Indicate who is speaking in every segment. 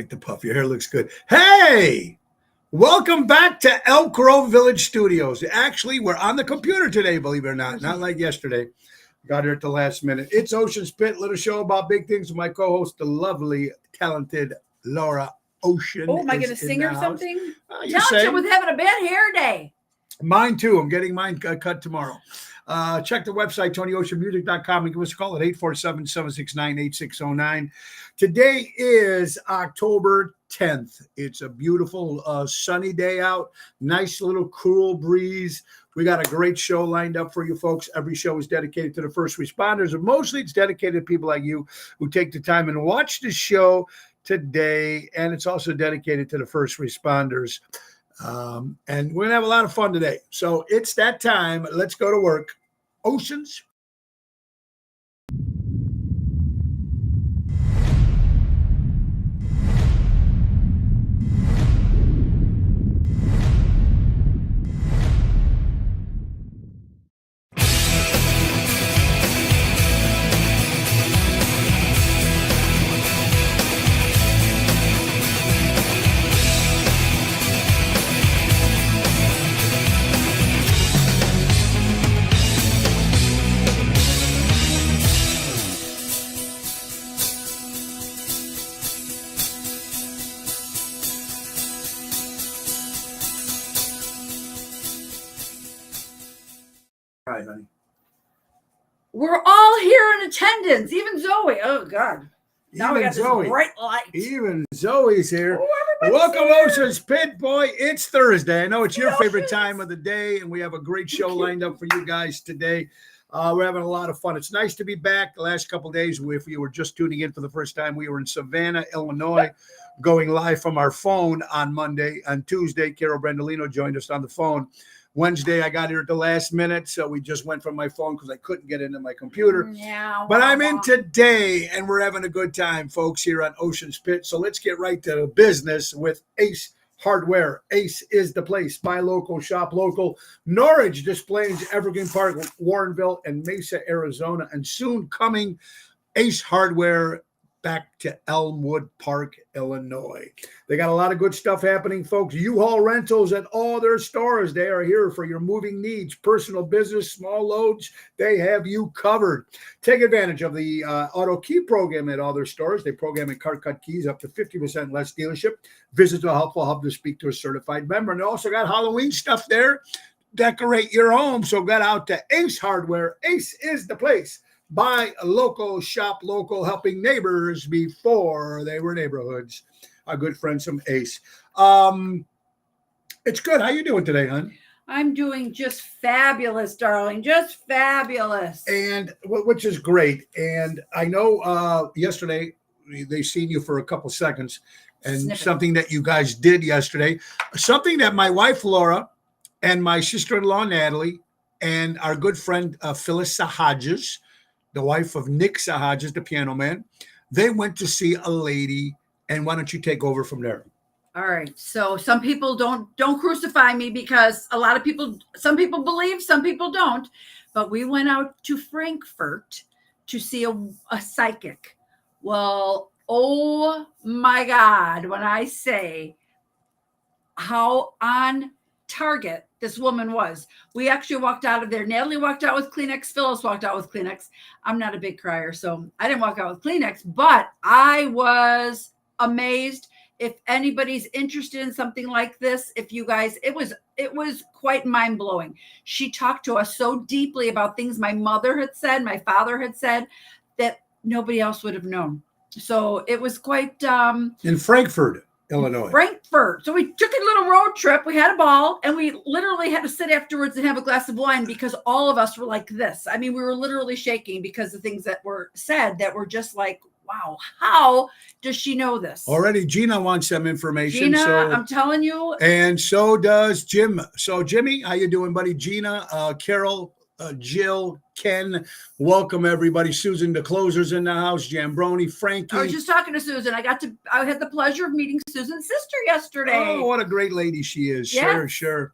Speaker 1: like the puff. Your hair looks good. Hey, welcome back to Elk Grove Village Studios. Actually, we're on the computer today, believe it or not. Not like yesterday. Got here at the last minute. It's Ocean Spit, little show about big things with my co-host, the lovely, talented Laura Ocean.
Speaker 2: Oh, am I going to sing or something?
Speaker 1: Talented
Speaker 2: with having a bad hair day.
Speaker 1: Mine too. I'm getting mine cut tomorrow. Check the website, TonyOceanMusic.com, and give us a call at 847-769-8609. Today is October 10th. It's a beautiful sunny day out. Nice little cool breeze. We got a great show lined up for you folks. Every show is dedicated to the first responders, and mostly it's dedicated to people like you who take the time and watch the show today. And it's also dedicated to the first responders. And we're going to have a lot of fun today. So it's that time. Let's go to work. Oceans. Hi, honey.
Speaker 2: We're all here in attendance, even Zoe. Oh, God. Now we got
Speaker 1: Zoe.
Speaker 2: this bright light.
Speaker 1: Even Zoe's here.
Speaker 2: Oh,
Speaker 1: Welcome,
Speaker 2: here.
Speaker 1: Ocean's Pit, boy. It's Thursday. I know it's your favorite time of the day, and we have a great show lined up for you guys today. We're having a lot of fun. It's nice to be back. The last couple of days, if you were just tuning in for the first time, we were in Savannah, Illinois, going live from our phone on Monday. On Tuesday, Carol Brandolino joined us on the phone. Wednesday, I got here at the last minute, so we just went from my phone because I couldn't get into my computer.
Speaker 2: Yeah,
Speaker 1: but I'm in today, and we're having a good time, folks, here on Ocean's Pit. So let's get right to business with Ace Hardware. Ace is the place. Buy local, shop local. Norwich displays Evergreen Park, Warrenville, and Mesa, Arizona. And soon coming, Ace Hardware back to Elmwood Park, Illinois. They got a lot of good stuff happening, folks. U-Haul Rentals at all their stores. They are here for your moving needs, personal business, small loads. They have you covered. Take advantage of the auto key program at all their stores. They program and card cut keys up to 50% less dealership. Visit the helpful hub to speak to a certified member. And they also got Halloween stuff there. Decorate your home. So get out to Ace Hardware. Ace is the place. Buy local, shop local, helping neighbors before they were neighborhoods. Our good friends from Ace. It's good. How you doing today, hon?
Speaker 2: I'm doing just fabulous, darling. Just fabulous.
Speaker 1: And which is great. And I know yesterday they seen you for a couple seconds, and something that you guys did yesterday, something that my wife Laura and my sister-in-law Natalie and our good friend Phyllis Sahajas, the wife of Nick Sahajas, the piano man, they went to see a lady. And why don't you take over from there?
Speaker 2: All right. So some people don't crucify me, because a lot of people, some people believe, some people don't. But we went out to Frankfurt to see a psychic. Well, oh my God, when I say how on target this woman was. We actually walked out of there. Natalie walked out with Kleenex. Phyllis walked out with Kleenex. I'm not a big crier, so I didn't walk out with Kleenex, but I was amazed. If anybody's interested in something like this, if you guys, it was quite mind-blowing. She talked to us so deeply about things my mother had said, my father had said, that nobody else would have known. So it was quite
Speaker 1: in Frankfurt, Illinois.
Speaker 2: Frankfurt. So we took a little road trip. We had a ball, and we literally had to sit afterwards and have a glass of wine, because all of us were like this. I mean, we were literally shaking because the things that were said that were just like, wow, how does she know this?
Speaker 1: Already Gina wants some information.
Speaker 2: Gina,
Speaker 1: so,
Speaker 2: I'm telling you.
Speaker 1: And so does Jim. So Jimmy, how you doing, buddy? Gina, Carol, Jill, Ken, welcome everybody. Susan, the closer's in the house. Jambroni, Frankie.
Speaker 2: I was just talking to Susan. I had the pleasure of meeting Susan's sister yesterday.
Speaker 1: Oh, what a great lady she is.
Speaker 2: Yes.
Speaker 1: Sure.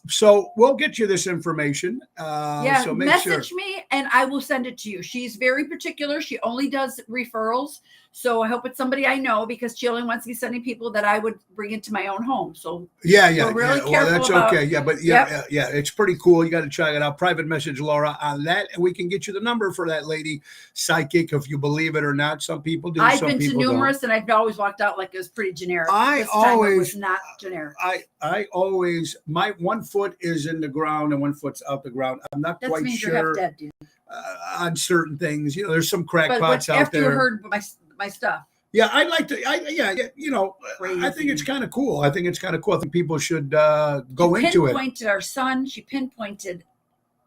Speaker 1: So we'll get you this information. So
Speaker 2: message me and I will send it to you. She's very particular. She only does referrals. So I hope it's somebody I know, because she only wants me sending people that I would bring into my own home. So
Speaker 1: Yeah.
Speaker 2: we're really
Speaker 1: Well,
Speaker 2: careful
Speaker 1: that's
Speaker 2: about-
Speaker 1: okay. Yeah, but yeah, it's pretty cool. You got to check it out. Private message Laura on that, and we can get you the number for that lady psychic if you believe it or not. Some people do.
Speaker 2: I've
Speaker 1: some
Speaker 2: been to
Speaker 1: people
Speaker 2: numerous, and I've always walked out like it was pretty generic.
Speaker 1: I
Speaker 2: This time it
Speaker 1: always-
Speaker 2: was not generic.
Speaker 1: I always, my 1 foot is in the ground and 1 foot's out the ground. I'm not
Speaker 2: That
Speaker 1: quite
Speaker 2: means you're
Speaker 1: sure
Speaker 2: half dead, dude.
Speaker 1: on certain things. You know, there's some
Speaker 2: But
Speaker 1: crackpots out
Speaker 2: after you
Speaker 1: there.
Speaker 2: heard my stuff,
Speaker 1: Yeah, I'd like to. You know, I think it's kind of cool. I think people should go into it.
Speaker 2: pinpointed our son. She pinpointed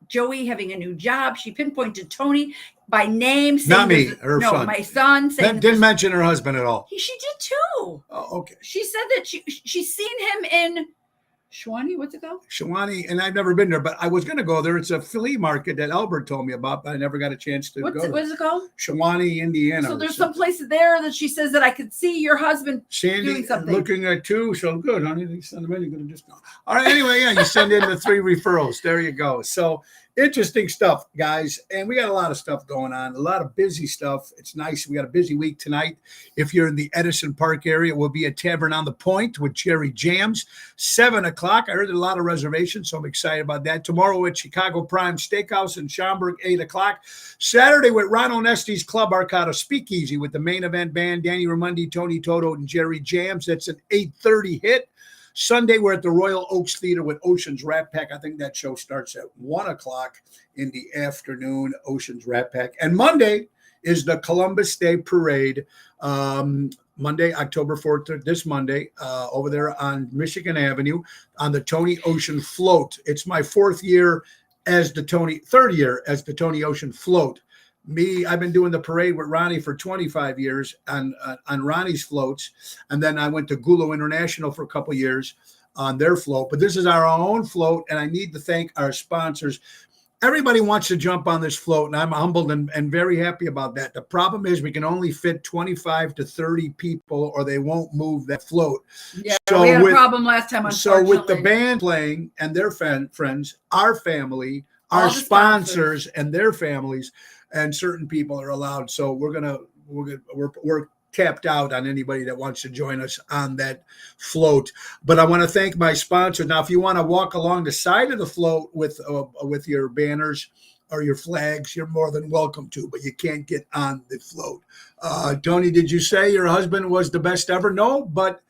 Speaker 2: Joey having a new job. She pinpointed Tony by name. Saying
Speaker 1: Not me,
Speaker 2: there's-
Speaker 1: her
Speaker 2: no,
Speaker 1: son.
Speaker 2: my son. Saying
Speaker 1: That didn't mention her husband at all.
Speaker 2: she did too.
Speaker 1: Oh, okay.
Speaker 2: She said that she's seen him in Shawnee. What's it called?
Speaker 1: Shawani, and I've never been there, but I was going to go there. It's a flea market that Albert told me about, but I never got a chance to
Speaker 2: What
Speaker 1: go.
Speaker 2: is it called?
Speaker 1: Shawani, Indiana.
Speaker 2: So there's some place there that she says that I could see your husband.
Speaker 1: Sandy
Speaker 2: doing something.
Speaker 1: looking at two, so good, honey. You send them in, you're gonna just go. All right, anyway, yeah, you send in the 3 referrals. There you go. So interesting stuff, guys. And we got a lot of stuff going on, a lot of busy stuff. It's nice. We got a busy week tonight. If you're in the Edison Park area, we'll be at Tavern on the Point with Jerry Jams, 7 o'clock. I heard a lot of reservations, so I'm excited about that. Tomorrow at Chicago Prime Steakhouse in Schaumburg, 8 o'clock. Saturday with Ron Onesti's Club Arcada Speakeasy with the main event band, Danny Ramundi, Tony Toto, and Jerry Jams. That's an 8:30 hit. Sunday, we're at the Royal Oaks Theater with Ocean's Rat Pack. I think that show starts at 1 o'clock in the afternoon, Ocean's Rat Pack. And Monday is the Columbus Day Parade. Monday, October 4th, this Monday, over there on Michigan Avenue on the Tony Ocean Float. It's my third year as the Tony Ocean Float. I've been doing the parade with Ronnie for 25 years on Ronnie's floats. And then I went to Gulo International for a couple of years on their float. But this is our own float, and I need to thank our sponsors. Everybody wants to jump on this float, and I'm humbled and very happy about that. The problem is we can only fit 25 to 30 people, or they won't move that float.
Speaker 2: Yeah,
Speaker 1: So
Speaker 2: we had a problem last time.
Speaker 1: So with the
Speaker 2: unfortunately.
Speaker 1: band playing and their friends, our family,
Speaker 2: All
Speaker 1: our
Speaker 2: the
Speaker 1: sponsors and their families, and certain people are allowed. So we're tapped out on anybody that wants to join us on that float. But I want to thank my sponsors. Now, if you want to walk along the side of the float with your banners or your flags, you're more than welcome to, but you can't get on the float. Tony, did you say your husband was the best ever? No, but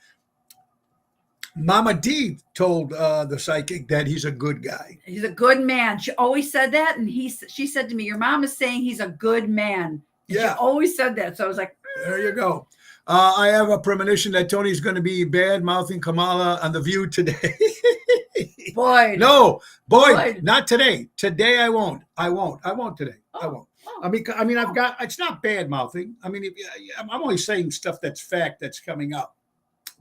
Speaker 1: Mama D told the psychic that he's a good guy.
Speaker 2: He's a good man. She always said that, and she said to me, "Your mom is saying he's a good man." And
Speaker 1: Yeah.
Speaker 2: she always said that. So I was like,
Speaker 1: There you go. I have a premonition that Tony's going to be bad mouthing Kamala on The View today.
Speaker 2: "Boyd,
Speaker 1: No,
Speaker 2: Boyd.
Speaker 1: not today. Today I won't. I won't today. I
Speaker 2: Oh,
Speaker 1: won't.
Speaker 2: oh.
Speaker 1: I mean, I've got. It's not bad mouthing. I mean, I'm only saying stuff that's fact that's coming up.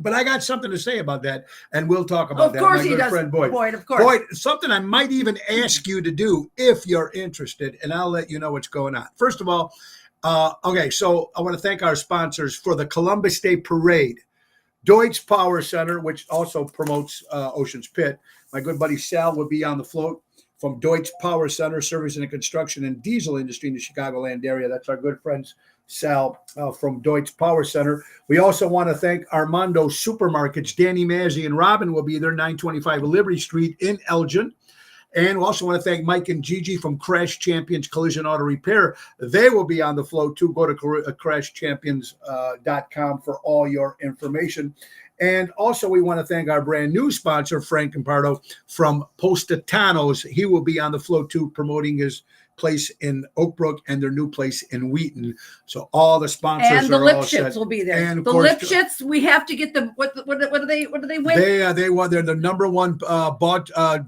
Speaker 1: But I got something to say about that, and we'll talk about
Speaker 2: Of
Speaker 1: that.
Speaker 2: course
Speaker 1: My
Speaker 2: he
Speaker 1: good
Speaker 2: does,
Speaker 1: friend Boyd.
Speaker 2: Boyd. Of course,
Speaker 1: Boyd, something I might even ask you to do if you're interested, and I'll let you know what's going on. First of all, okay, so I want to thank our sponsors for the Columbus Day Parade. Deutsch Power Center, which also promotes Ocean's Pit. My good buddy Sal will be on the float from Deutsch Power Center, service in the construction and diesel industry in the Chicagoland area. That's our good friends Sal from Deutsch Power Center. We also want to thank Armando Supermarkets. Danny Mazzi and Robin will be there, 925 Liberty Street in Elgin. And we also want to thank Mike and Gigi from Crash Champions Collision Auto Repair. They will be on the float too. Go to crashchampions.com for all your information. And also, we want to thank our brand new sponsor, Frank Impardo from Postatanos. He will be on the float too, promoting his place in Oak Brook and their new place in Wheaton. So all the sponsors
Speaker 2: and the
Speaker 1: are all
Speaker 2: Lipschitz
Speaker 1: set.
Speaker 2: will be there.
Speaker 1: And of
Speaker 2: The
Speaker 1: course,
Speaker 2: Lipschitz, we have to get them. What do they win?
Speaker 1: They won. They're the number one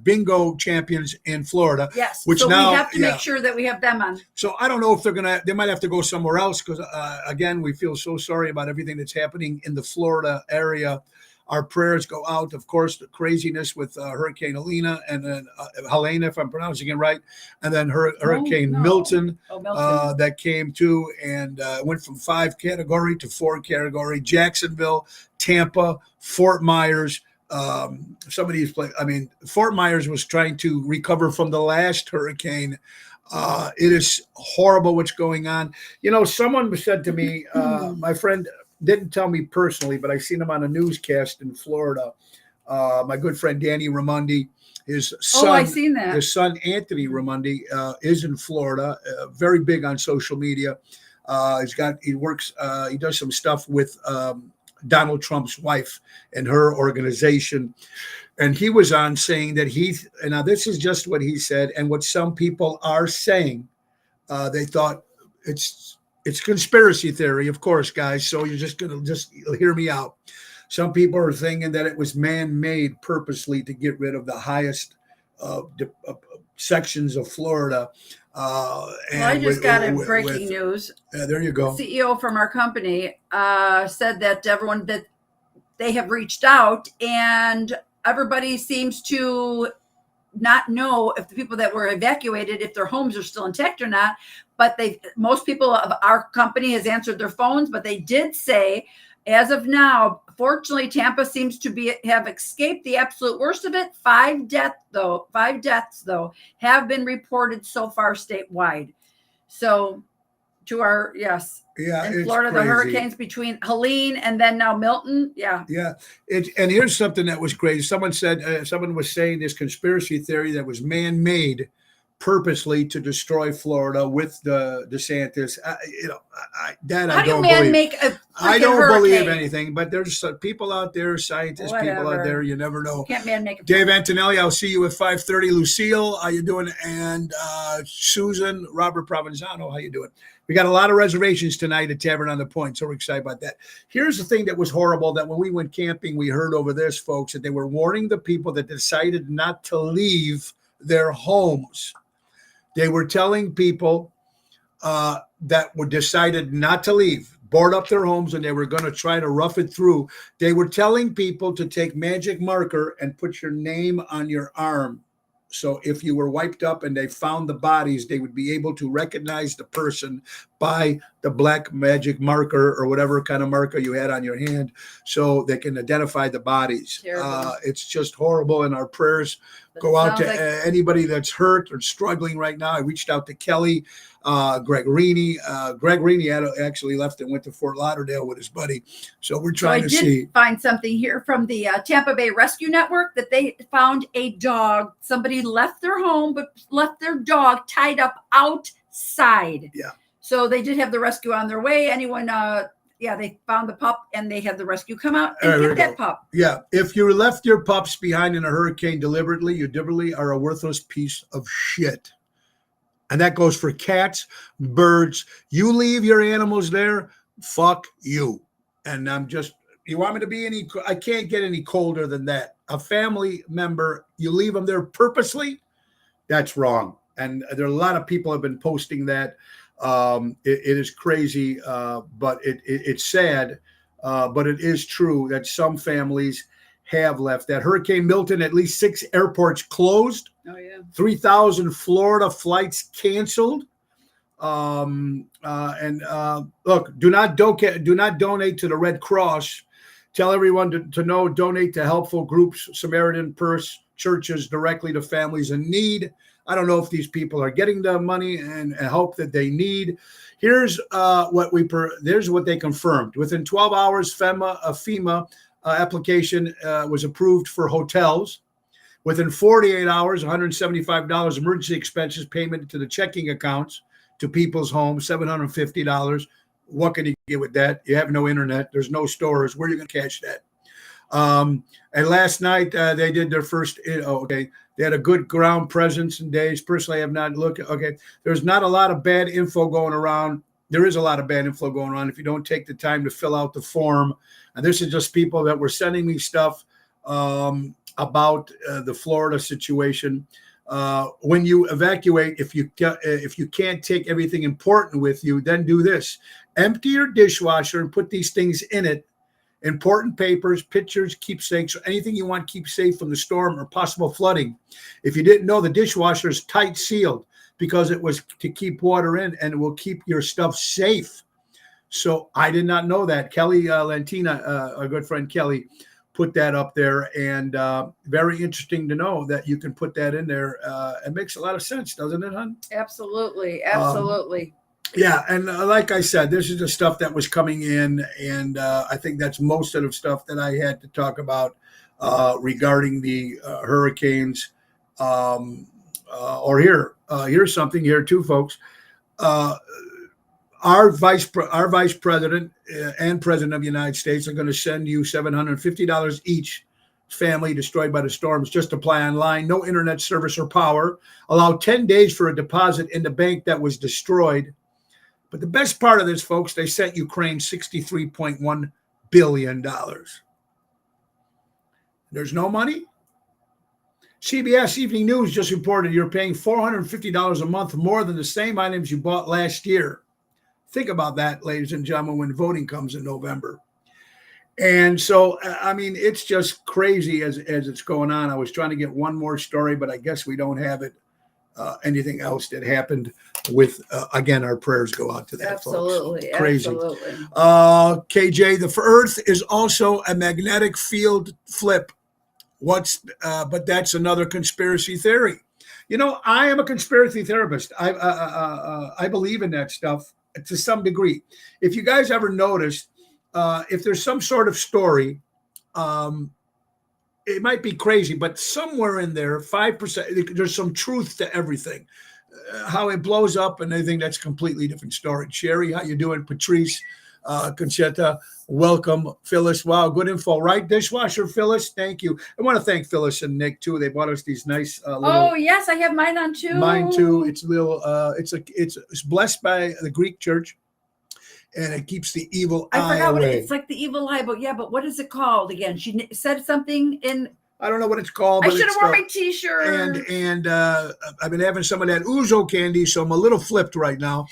Speaker 1: bingo champions in Florida.
Speaker 2: Yes.
Speaker 1: Which
Speaker 2: so
Speaker 1: now-
Speaker 2: we have to
Speaker 1: yeah.
Speaker 2: make sure that we have them on.
Speaker 1: So I don't know if they might have to go somewhere else because, again, we feel so sorry about everything that's happening in the Florida area. Our prayers go out, of course, the craziness with Hurricane Helena and then Helena, if I'm pronouncing it right, and then Hurricane
Speaker 2: no.
Speaker 1: Milton.
Speaker 2: Oh, Milton.
Speaker 1: That came too and went from 5 category to 4 category. Jacksonville, Tampa, Fort Myers. Some of these places. I mean, Fort Myers was trying to recover from the last hurricane It is horrible what's going on. You know, someone said to me, my friend didn't tell me personally, but I seen him on a newscast in Florida. My good friend Danny Ramundi, his son,
Speaker 2: I seen that.
Speaker 1: his son Anthony Ramundi is in Florida, very big on social media. He does some stuff with Donald Trump's wife and her organization. And he was on saying that and now this is just what he said and what some people are saying. They thought it's conspiracy theory, of course, guys. So you're just going to hear me out. Some people are thinking that it was man-made purposely to get rid of the highest sections of Florida.
Speaker 2: I just got breaking news.
Speaker 1: There you go.
Speaker 2: The CEO from our company said that everyone that they have reached out, and everybody seems to not know if the people that were evacuated, if their homes are still intact or not. But most people of our company has answered their phones, but they did say, as of now, fortunately, Tampa seems to have escaped the absolute worst of it. 5 deaths though have been reported so far statewide. So in Florida, the hurricanes between Helene and then now Milton. Yeah.
Speaker 1: And here's something that was crazy. Someone said, someone was saying this conspiracy theory that was man-made purposely to destroy Florida with the DeSantis. I don't believe anything, but there's people out there, scientists, people out there, you never know.
Speaker 2: Can't man make
Speaker 1: Dave Antonelli, I'll see you at 5:30. Lucille, how you doing? And Susan, Robert Provenzano, how you doing? We got a lot of reservations tonight at Tavern on the Point, so we're excited about that. Here's the thing that was horrible, that when we went camping, we heard over this, folks, that they were warning the people that decided not to leave their homes. They were telling people that were decided not to leave, board up their homes, and they were going to try to rough it through. They were telling people to take magic marker and put your name on your arm. So if you were wiped up and they found the bodies, they would be able to recognize the person by the black magic marker or whatever kind of marker you had on your hand, so they can identify the bodies. It's just horrible, and our prayers go out to anybody that's hurt or struggling right now. I reached out to Kelly, Greg Reaney. Greg Reaney actually left and went to Fort Lauderdale with his buddy. So we're trying to see.
Speaker 2: Find something here from the Tampa Bay Rescue Network that they found a dog. Somebody left their home, but left their dog tied up outside.
Speaker 1: Yeah.
Speaker 2: So they did have the rescue on their way. Anyone, they found the pup and they had the rescue come out and get that pup.
Speaker 1: Yeah. If you left your pups behind in a hurricane deliberately, you deliberately are a worthless piece of shit. And that goes for cats, birds. You leave your animals there, fuck you. And you want me to be I can't get any colder than that. A family member, you leave them there purposely, that's wrong. And there are a lot of people have been posting that. It is crazy, but it's sad, but it is true that some families have left. That Hurricane Milton, at least 6 airports closed.
Speaker 2: Oh yeah.
Speaker 1: 3,000 Florida flights canceled. Look, do not donate to the Red Cross. Tell everyone to know, donate to helpful groups, Samaritan Purse, churches, directly to families in need. I don't know if these people are getting the money and help that they need. Here's what they confirmed. Within 12 hours, FEMA application was approved for hotels. Within 48 hours, $175 emergency expenses payment to the checking accounts to people's homes, $750. What can you get with that? You have no internet. There's no stores. Where are you going to cash that? And last night they did their first. They had a good ground presence in days. Personally, I have not looked. Okay, there's not a lot of bad info going around. There is a lot of bad info going around if you don't take the time to fill out the form. And this is just people that were sending me stuff about the Florida situation. When you evacuate, if you can't take everything important with you, then do this: empty your dishwasher and put these things in it. Important papers, pictures, keepsakes, or anything you want to keep safe from the storm or possible flooding. If you didn't know, the dishwasher is tight sealed because it was to keep water in, and it will keep your stuff safe. So I did not know that. Kelly Lantina, our good friend Kelly, put that up there, and very interesting to know that you can put that in there. It makes a lot of sense, doesn't it, hon?
Speaker 2: Absolutely. Absolutely.
Speaker 1: Yeah, and like I said, this is the stuff that was coming in, and I think that's most of the stuff that I had to talk about regarding the hurricanes. Or here's something here too, folks. Our vice president and president of the United States are going to send you $750 each family destroyed by the storms. Just apply online, no internet service or power. Allow 10 days for a deposit in the bank that was destroyed. But the best part of this, folks, they sent Ukraine $63.1 billion. There's no money? CBS Evening News just reported you're paying $450 a month more than the same items you bought last year. Think about that, ladies and gentlemen, when voting comes in November. And so, I mean, it's just crazy as it's going on. I was trying to get one more story, but I guess we don't have it. Anything else that happened with, again, our prayers go out to that,
Speaker 2: Absolutely.
Speaker 1: folks. Crazy.
Speaker 2: Absolutely.
Speaker 1: KJ, the Earth is also a magnetic field flip. But that's another conspiracy theory. You know, I am a conspiracy theorist. I believe in that stuff to some degree. If you guys ever noticed, if there's some sort of story, it might be crazy, but somewhere in there, 5%, there's some truth to everything. How it blows up and anything, that's a completely different story. Sherry, how you doing? Patrice, Conchetta, welcome. Phyllis, wow, good info, right? Dishwasher, Phyllis, thank you. I want to thank Phyllis and Nick too. They bought us these nice little.
Speaker 2: Oh yes, I have mine on too.
Speaker 1: Mine too. It's a little. It's blessed by the Greek church, and it keeps the evil eye
Speaker 2: I forgot
Speaker 1: away.
Speaker 2: what it's like, the evil eye, but yeah, but what is it called again? She said something in.
Speaker 1: I don't know what it's called.
Speaker 2: I
Speaker 1: But
Speaker 2: should have worn my T-shirt.
Speaker 1: And I've been having some of that Ouzo candy, so I'm a little flipped right now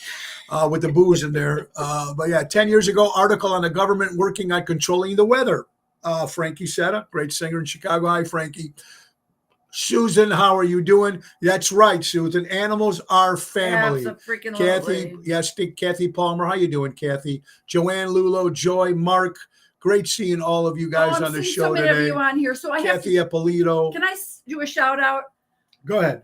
Speaker 1: with the booze in there. But yeah, 10 years ago, article on the government working on controlling the weather. Frankie Setta, great singer in Chicago. Hi, Frankie. Susan, how are you doing? That's right, Susan. Animals are family.
Speaker 2: Freaking
Speaker 1: Kathy,
Speaker 2: lovely.
Speaker 1: yes, Kathy Palmer. How you doing, Kathy? Joanne Lulo, Joy, Mark. Great seeing all of you guys on the show
Speaker 2: so many
Speaker 1: today.
Speaker 2: of you on here. So I have
Speaker 1: Kathy Ippolito.
Speaker 2: Can I do a shout out?
Speaker 1: Go ahead.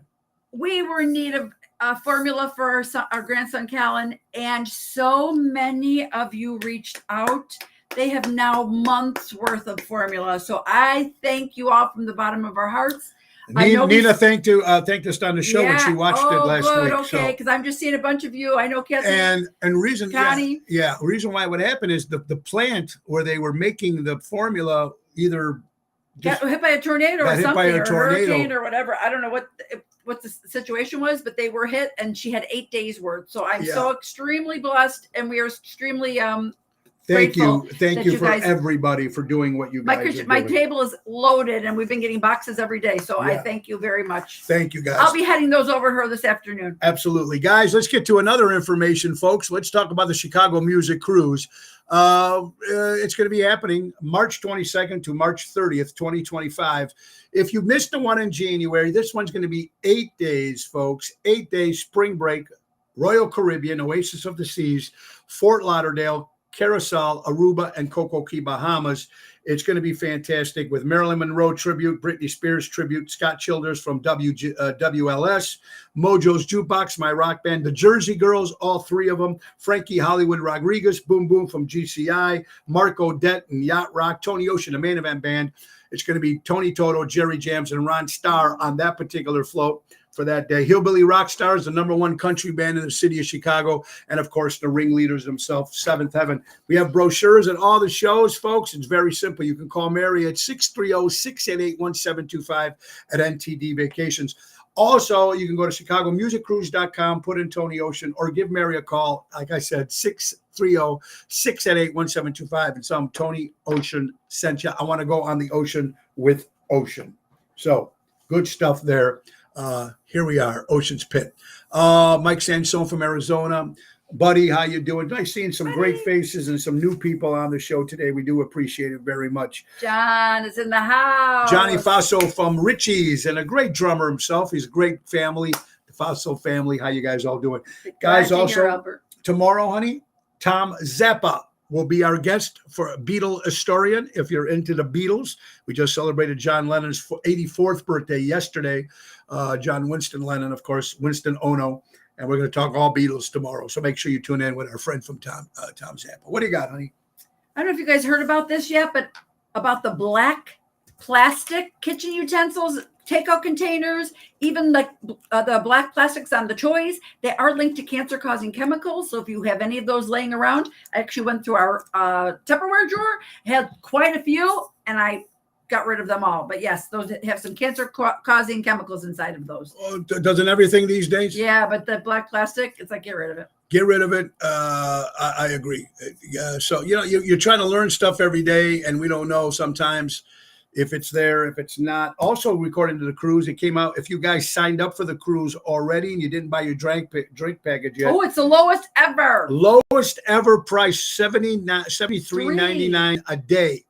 Speaker 2: We were in need of a formula for our grandson Callan, and so many of you reached out. They have now months worth of formula. So I thank you all from the bottom of our hearts.
Speaker 1: Nina thanked us on the show when she watched it last
Speaker 2: good,
Speaker 1: week.
Speaker 2: Okay, because I'm just seeing a bunch of you. I know Kathy
Speaker 1: and reason
Speaker 2: Connie.
Speaker 1: reason why it would happen is the plant where they were making the formula either
Speaker 2: got hit by a tornado or something, or
Speaker 1: a
Speaker 2: hurricane or whatever. I don't know what the situation was, but they were hit, and she had 8 days worth. So I'm so extremely blessed, and we are extremely
Speaker 1: Thank you for
Speaker 2: guys,
Speaker 1: everybody for doing what you guys are doing.
Speaker 2: My table is loaded, and we've been getting boxes every day. So I thank you very much.
Speaker 1: Thank you, guys.
Speaker 2: I'll be heading those over to her this afternoon.
Speaker 1: Absolutely, guys. Let's get to another information, folks. Let's talk about the Chicago Music Cruise. It's going to be happening March 22nd to March 30th, 2025. If you missed the one in January, this one's going to be 8 days, folks. 8 days, spring break, Royal Caribbean, Oasis of the Seas, Fort Lauderdale, Carousel, Aruba, and Coco Key, Bahamas. It's going to be fantastic with Marilyn Monroe tribute, Britney Spears tribute, Scott Childers from WLS, Mojo's Jukebox, my rock band, the Jersey Girls, all three of them, Frankie Hollywood Rodriguez, Boom Boom from GCI, Mark Odette and Yacht Rock, Tony Ocean, the Main Event Band. It's going to be Tony Toto, Jerry Jams, and Ron Starr on that particular float for that day. Hillbilly Rock Stars, the #1 country band in the city of Chicago, and of course the ringleaders themselves, Seventh Heaven. We have brochures at all the shows, folks. It's very simple. You can call Mary at 630-688-1725 at NTD Vacations. Also, you can go to chicagomusiccruise.com, put in Tony Ocean, or give Mary a call. Like I said, 630-688-1725, and some Tony Ocean sent you. I want to go on the ocean with Ocean. So good stuff there. Here we are, Ocean's Pit. Mike Sansone from Arizona. Buddy, how you doing? Nice seeing some great faces and some new people on the show today. We do appreciate it very much.
Speaker 2: John is in the house.
Speaker 1: Johnny Faso from Richie's, and a great drummer himself. He's a great family, the Faso family. How you guys all doing? Guys, also tomorrow, honey, Tom Zappa will be our guest for a Beatle historian. If you're into the Beatles, we just celebrated John Lennon's 84th birthday yesterday. John Winston Lennon, of course, Winston Ono. And we're going to talk all Beatles tomorrow. So make sure you tune in with our friend from Tom Zappa. What do you got, honey?
Speaker 2: I don't know if you guys heard about this yet, but about the black plastic kitchen utensils, takeout containers, even like the black plastics on the toys, they are linked to cancer-causing chemicals. So if you have any of those laying around, I actually went through our Tupperware drawer, had quite a few, and I got rid of them all. But yes, those have some cancer-causing chemicals inside of those.
Speaker 1: Oh, doesn't everything these days?
Speaker 2: Yeah, but the black plastic, it's like, get rid of it.
Speaker 1: Get rid of it. I agree. So, you're trying to learn stuff every day, and we don't know sometimes if it's there, if it's not. Also, according to the cruise, it came out, if you guys signed up for the cruise already and you didn't buy your drink package yet.
Speaker 2: Oh, it's the lowest ever.
Speaker 1: Lowest ever price, $73.99 a day.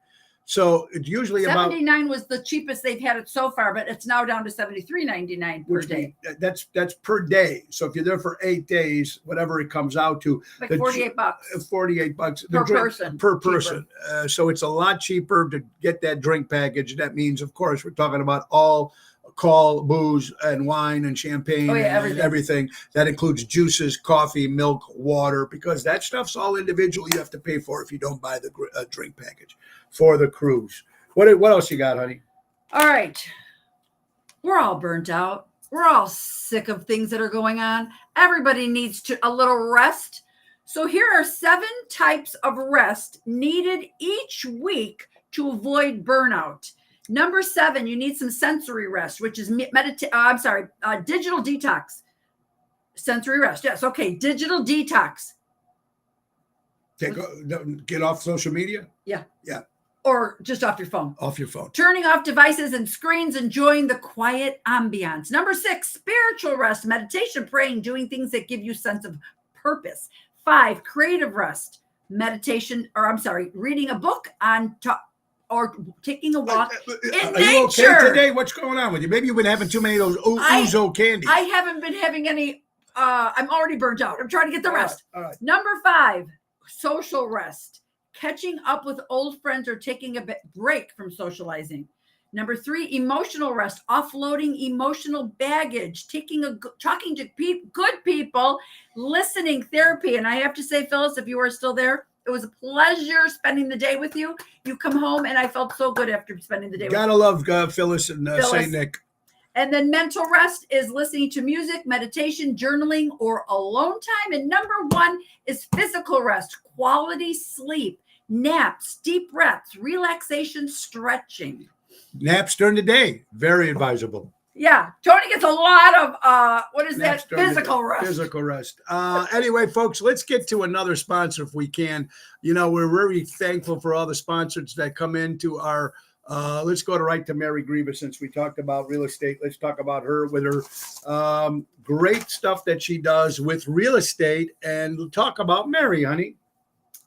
Speaker 1: So it's usually
Speaker 2: 79 was the cheapest they've had it so far, but it's now down to $73.99 per day.
Speaker 1: That's per day. So if you're there for 8 days, whatever it comes out to,
Speaker 2: like $48.
Speaker 1: $48
Speaker 2: Per person.
Speaker 1: Per person. So it's a lot cheaper to get that drink package. That means, of course, we're talking about all call, booze, and wine and champagne and everything. That includes juices, coffee, milk, water, because that stuff's all individual. You have to pay for if you don't buy the drink package for the cruise. What else you got, honey?
Speaker 2: All right. We're all burnt out. We're all sick of things that are going on. Everybody needs a little rest. So here are 7 types of rest needed each week to avoid burnout. Number 7, you need some sensory rest, which is digital detox. Sensory rest. Yes. Okay. Digital detox.
Speaker 1: Get off social media?
Speaker 2: Yeah.
Speaker 1: Yeah.
Speaker 2: Or just off your phone.
Speaker 1: Off your phone.
Speaker 2: Turning off devices and screens, enjoying the quiet ambiance. Number 6, spiritual rest, meditation, praying, doing things that give you a sense of purpose. 5, creative rest, reading a book on top. Or taking a walk in nature.
Speaker 1: Are you okay today? What's going on with you? Maybe you've been having too many of those Ouzo candies.
Speaker 2: I haven't been having any. I'm already burnt out. I'm trying to get the rest.
Speaker 1: All right.
Speaker 2: Number 5, social rest. Catching up with old friends or taking a break from socializing. Number 3, emotional rest. Offloading emotional baggage. Talking to good people. Listening, therapy. And I have to say, Phyllis, if you are still there, it was a pleasure spending the day with you. You come home, and I felt so good after spending the day with you.
Speaker 1: Gotta love Phyllis and St. Nick.
Speaker 2: And then mental rest is listening to music, meditation, journaling, or alone time. And number 1 is physical rest, quality sleep, naps, deep breaths, relaxation, stretching.
Speaker 1: Naps during the day, very advisable.
Speaker 2: Yeah, Tony gets a lot of physical rest.
Speaker 1: Physical rest. Anyway, folks, let's get to another sponsor if we can. We're very thankful for all the sponsors that come into our. Let's go right to Mary Grievous, since we talked about real estate. Let's talk about her with her great stuff that she does with real estate, and talk about Mary, honey.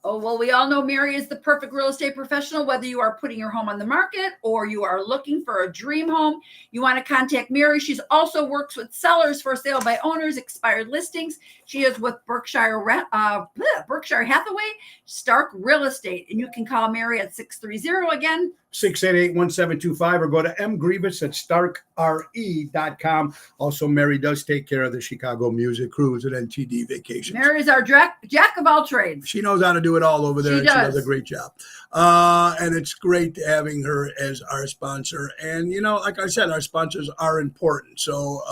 Speaker 2: Oh, well, we all know Mary is the perfect real estate professional, whether you are putting your home on the market or you are looking for a dream home. You want to contact Mary. She's also works with sellers for sale by owners, expired listings. She is with Berkshire Hathaway, Stark Real Estate. And you can call Mary at 630 again.
Speaker 1: 688-1725, or go to mgrievous@starkre.com. Also, Mary does take care of the Chicago Music Cruise and NTD Vacations.
Speaker 2: Mary is our jack of all trades.
Speaker 1: She knows how to do it all over there.
Speaker 2: She
Speaker 1: does a great job. And it's great having her as our sponsor. And, like I said, our sponsors are important. So,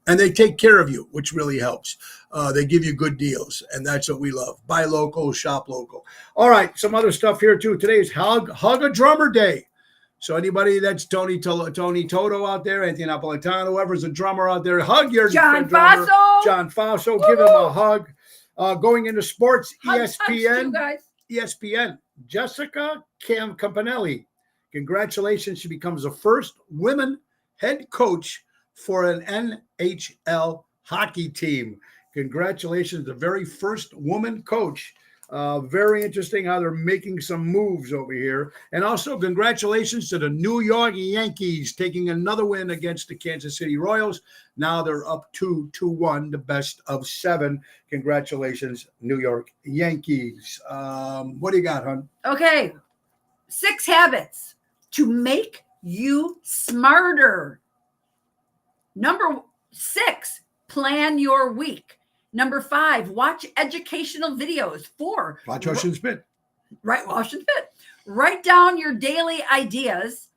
Speaker 1: and they take care of you, which really helps. They give you good deals, and that's what we love. Buy local, shop local. All right, some other stuff here, too. Today is Hug a Drummer Day. So anybody that's Tony Toto out there, Anthony Napolitano, whoever's a drummer out there, hug your
Speaker 2: John
Speaker 1: drummer.
Speaker 2: Faso.
Speaker 1: John Faso, give him a hug. Going into sports, ESPN. ESPN, Jessica Campanelli. Congratulations. She becomes the first women head coach for an NHL hockey team. Congratulations, the very first woman coach Very interesting how they're making some moves over here. And also, congratulations to the New York Yankees taking another win against the Kansas City Royals. Now they're up 2-1, the best of 7. Congratulations, New York Yankees. What do you got, hon?
Speaker 2: Okay. 6 habits to make you smarter. Number 6, plan your week. Number 5, watch educational videos. 4,
Speaker 1: Watch Ocean Spit.
Speaker 2: Right, wash and fit. Write down your daily ideas.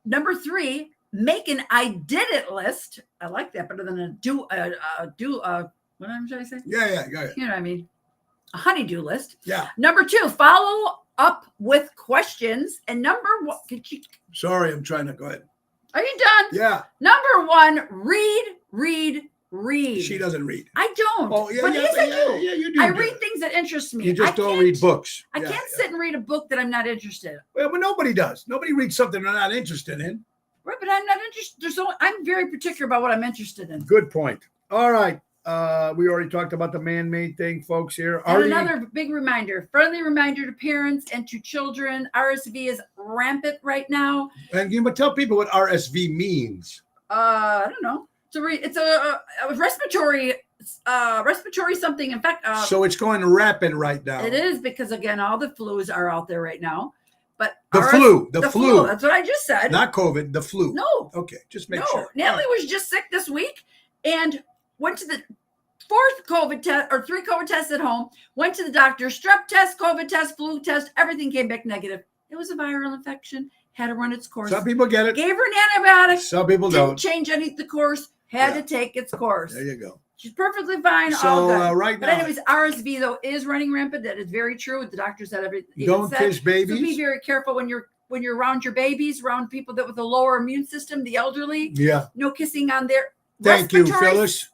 Speaker 2: Number 3, make an I did it list. I like that better than what am I trying to say?
Speaker 1: Yeah.
Speaker 2: You know what I mean? A honeydew list.
Speaker 1: Yeah.
Speaker 2: Number 2, follow up with questions. And number 1,
Speaker 1: Sorry, I'm trying to go ahead.
Speaker 2: are you done?
Speaker 1: Yeah.
Speaker 2: Number 1, read.
Speaker 1: She doesn't read.
Speaker 2: I don't.
Speaker 1: Oh, yeah,
Speaker 2: but
Speaker 1: yeah,
Speaker 2: yes, I do.
Speaker 1: yeah, you do.
Speaker 2: I read things that interest me.
Speaker 1: You just
Speaker 2: I
Speaker 1: don't
Speaker 2: can't-
Speaker 1: read books.
Speaker 2: I can't sit and read a book that I'm not interested in.
Speaker 1: Well, but nobody does. Nobody reads something they're not interested in.
Speaker 2: Right, but I'm not interested. I'm very particular about what I'm interested in.
Speaker 1: Good point. All right. We already talked about the man-made thing, folks, here.
Speaker 2: And
Speaker 1: Artie,
Speaker 2: another big reminder, friendly reminder to parents and to children. RSV is rampant right now.
Speaker 1: and you tell people what RSV means.
Speaker 2: I don't know. It's a respiratory something. In fact,
Speaker 1: So it's going rapid right now.
Speaker 2: it is because again, all the flus are out there right now. But
Speaker 1: The flu. The flu.
Speaker 2: That's what I just said.
Speaker 1: Not COVID, the flu.
Speaker 2: No.
Speaker 1: Okay, just make
Speaker 2: No.
Speaker 1: sure.
Speaker 2: Natalie was just sick this week and went to the 4th COVID test or 3 COVID tests at home. Went to the doctor, strep test, COVID test, flu test. Everything came back negative. It was a viral infection. Had to run its course.
Speaker 1: Some people get it.
Speaker 2: Gave her an antibiotic.
Speaker 1: Some people
Speaker 2: Didn't
Speaker 1: don't.
Speaker 2: change the course. Had
Speaker 1: Yeah.
Speaker 2: to take its course.
Speaker 1: There you go.
Speaker 2: She's perfectly fine. all
Speaker 1: So
Speaker 2: good.
Speaker 1: right
Speaker 2: But
Speaker 1: now,
Speaker 2: anyways, RSV though is running rampant. That is very true. The doctor said everything.
Speaker 1: don't
Speaker 2: said.
Speaker 1: kiss
Speaker 2: So be
Speaker 1: babies.
Speaker 2: very careful when you're around your babies, around people that with a lower immune system, the elderly.
Speaker 1: Yeah.
Speaker 2: No kissing on their
Speaker 1: Thank you,
Speaker 2: respiratory
Speaker 1: Phyllis.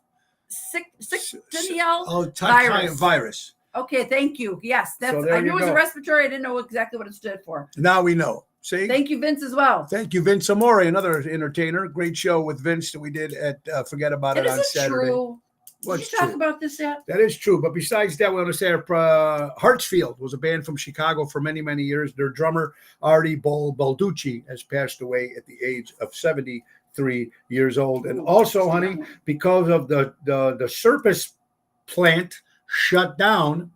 Speaker 2: Signal.
Speaker 1: Oh,
Speaker 2: virus.
Speaker 1: virus.
Speaker 2: Okay, thank you. Yes, that's.
Speaker 1: So there
Speaker 2: I
Speaker 1: you
Speaker 2: knew it was
Speaker 1: go.
Speaker 2: a respiratory. I didn't know exactly what it stood for.
Speaker 1: Now we know. See?
Speaker 2: Thank you, Vince, as well.
Speaker 1: Thank you, Vince Amore, another entertainer. Great show with Vince that we did at Forget About It
Speaker 2: Is
Speaker 1: on
Speaker 2: it
Speaker 1: Saturday.
Speaker 2: true?
Speaker 1: Well,
Speaker 2: Did
Speaker 1: it's
Speaker 2: you talk
Speaker 1: true.
Speaker 2: about this yet?
Speaker 1: That is true. But besides that, we want to say Hartsfield was a band from Chicago for many, many years. Their drummer, Artie Balducci, has passed away at the age of 73 years old. And also, honey, because of the surface plant shut down,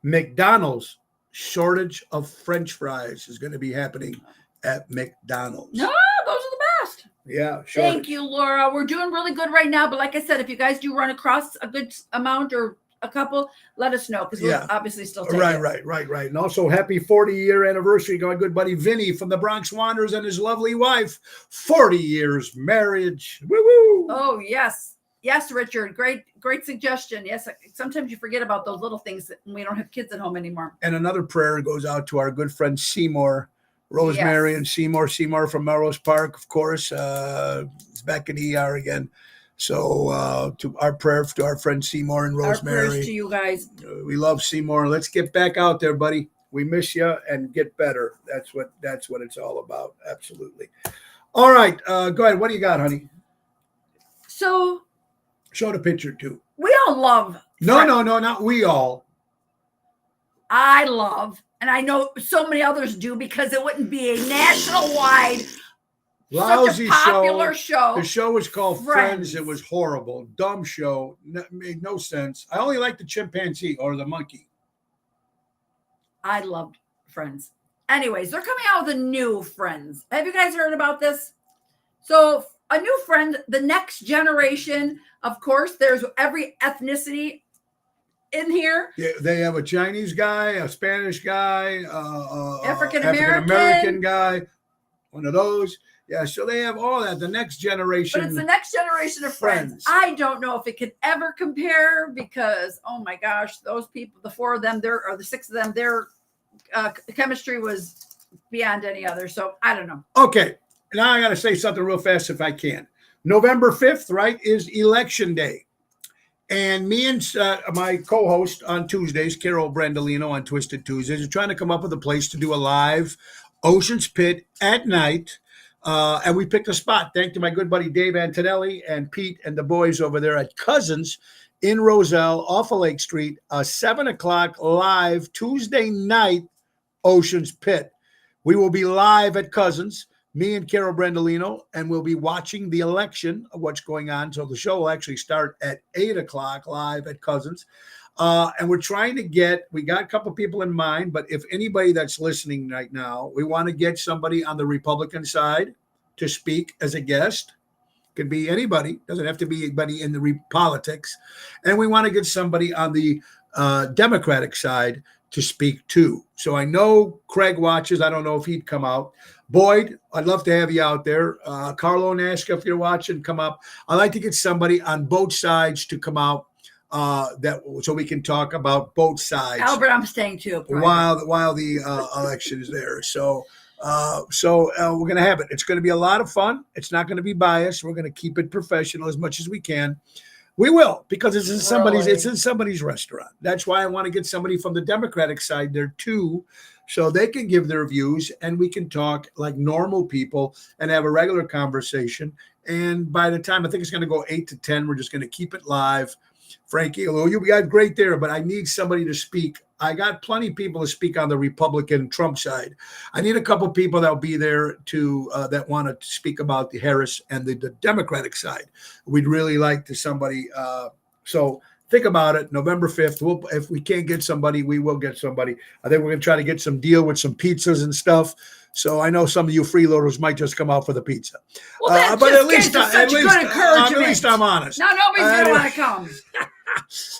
Speaker 1: McDonald's shortage of French fries is going to be happening at McDonald's.
Speaker 2: No, those are the best.
Speaker 1: Yeah, sure.
Speaker 2: Thank you, Laura. We're doing really good right now. But like I said, if you guys do run across a good amount or a couple, let us know because we'll
Speaker 1: Yeah.
Speaker 2: obviously still take
Speaker 1: Right,
Speaker 2: it.
Speaker 1: right. And also, happy 40-year anniversary to my good buddy Vinny from the Bronx Wanderers and his lovely wife. 40 years marriage. Woo-woo.
Speaker 2: Oh, yes. Yes, Richard. Great suggestion. Yes. Sometimes you forget about those little things that we don't have kids at home anymore.
Speaker 1: And another prayer goes out to our good friend Seymour, Rosemary
Speaker 2: Yes.
Speaker 1: and Seymour from Melrose Park, of course. He's back in ER again. So to our prayer to our friend Seymour and
Speaker 2: Our prayers
Speaker 1: Rosemary.
Speaker 2: to you guys.
Speaker 1: We love Seymour. Let's get back out there, buddy. We miss you and get better. That's what it's all about. Absolutely. All right. Go ahead. What do you got, honey?
Speaker 2: So
Speaker 1: Show the picture too.
Speaker 2: we all love.
Speaker 1: No, not we all.
Speaker 2: I love, and I know so many others do because it wouldn't be a national-wide
Speaker 1: Lousy
Speaker 2: such a popular show.
Speaker 1: The show was called Friends.
Speaker 2: Friends.
Speaker 1: It was horrible. Dumb show. Made no sense. I only liked the chimpanzee or the monkey.
Speaker 2: I loved Friends. Anyways, they're coming out with a new Friends. Have you guys heard about this? So a new Friend, the next generation, of course, there's every ethnicity in here.
Speaker 1: Yeah, they have a Chinese guy, a Spanish guy,
Speaker 2: African-American
Speaker 1: guy, one of those. Yeah, so they have all that. The next generation.
Speaker 2: But it's the next generation of friends.
Speaker 1: Friends.
Speaker 2: I don't know if it could ever compare because, oh my gosh, those people, the 4 of them, or the 6 of them, their chemistry was beyond any other. So I don't know.
Speaker 1: Okay, now I got to say something real fast if I can. November 5th, right, is Election Day. And me and my co-host on Tuesdays, Carol Brandolino on Twisted Tuesdays, are trying to come up with a place to do a live Ocean's Pit at night. And we picked a spot. Thank to my good buddy Dave Antonelli and Pete and the boys over there at Cousins in Roselle off of Lake Street, 7 o'clock live Tuesday night, Ocean's Pit. We will be live at Cousins, me and Carol Brandolino, and we'll be watching the election of what's going on. So the show will actually start at 8 o'clock live at Cousins. And we're trying to we got a couple people in mind, but if anybody that's listening right now, we want to get somebody on the Republican side to speak as a guest. Could be anybody, doesn't have to be anybody in the politics. And we want to get somebody on the Democratic side to speak too. So I know Craig watches. I don't know if he'd come out. Boyd, I'd love to have you out there. Carlo Nashka, if you're watching, come up. I'd like to get somebody on both sides to come out so we can talk about both sides.
Speaker 2: Albert, I'm staying too.
Speaker 1: While the election is there. So we're going to have it. It's going to be a lot of fun. It's not going to be biased. We're going to keep it professional as much as we can. We will, because it's in somebody's restaurant. That's why I want to get somebody from the Democratic side there too, so they can give their views and we can talk like normal people and have a regular conversation. And by the time, I think it's going to go 8 to 10, we're just going to keep it live. Frankie, you got great there, but I need somebody to speak. I got plenty of people to speak on the Republican Trump side. I need a couple of people that'll be there that want to speak about the Harris and the Democratic side. We'd really like to somebody. So think about it. November 5th. If we can't get somebody, we will get somebody. I think we're going to try to get some deal with some pizzas and stuff. So I know some of you freeloaders might just come out for the pizza.
Speaker 2: Well,
Speaker 1: but at least I'm honest.
Speaker 2: No, nobody's going to want to come.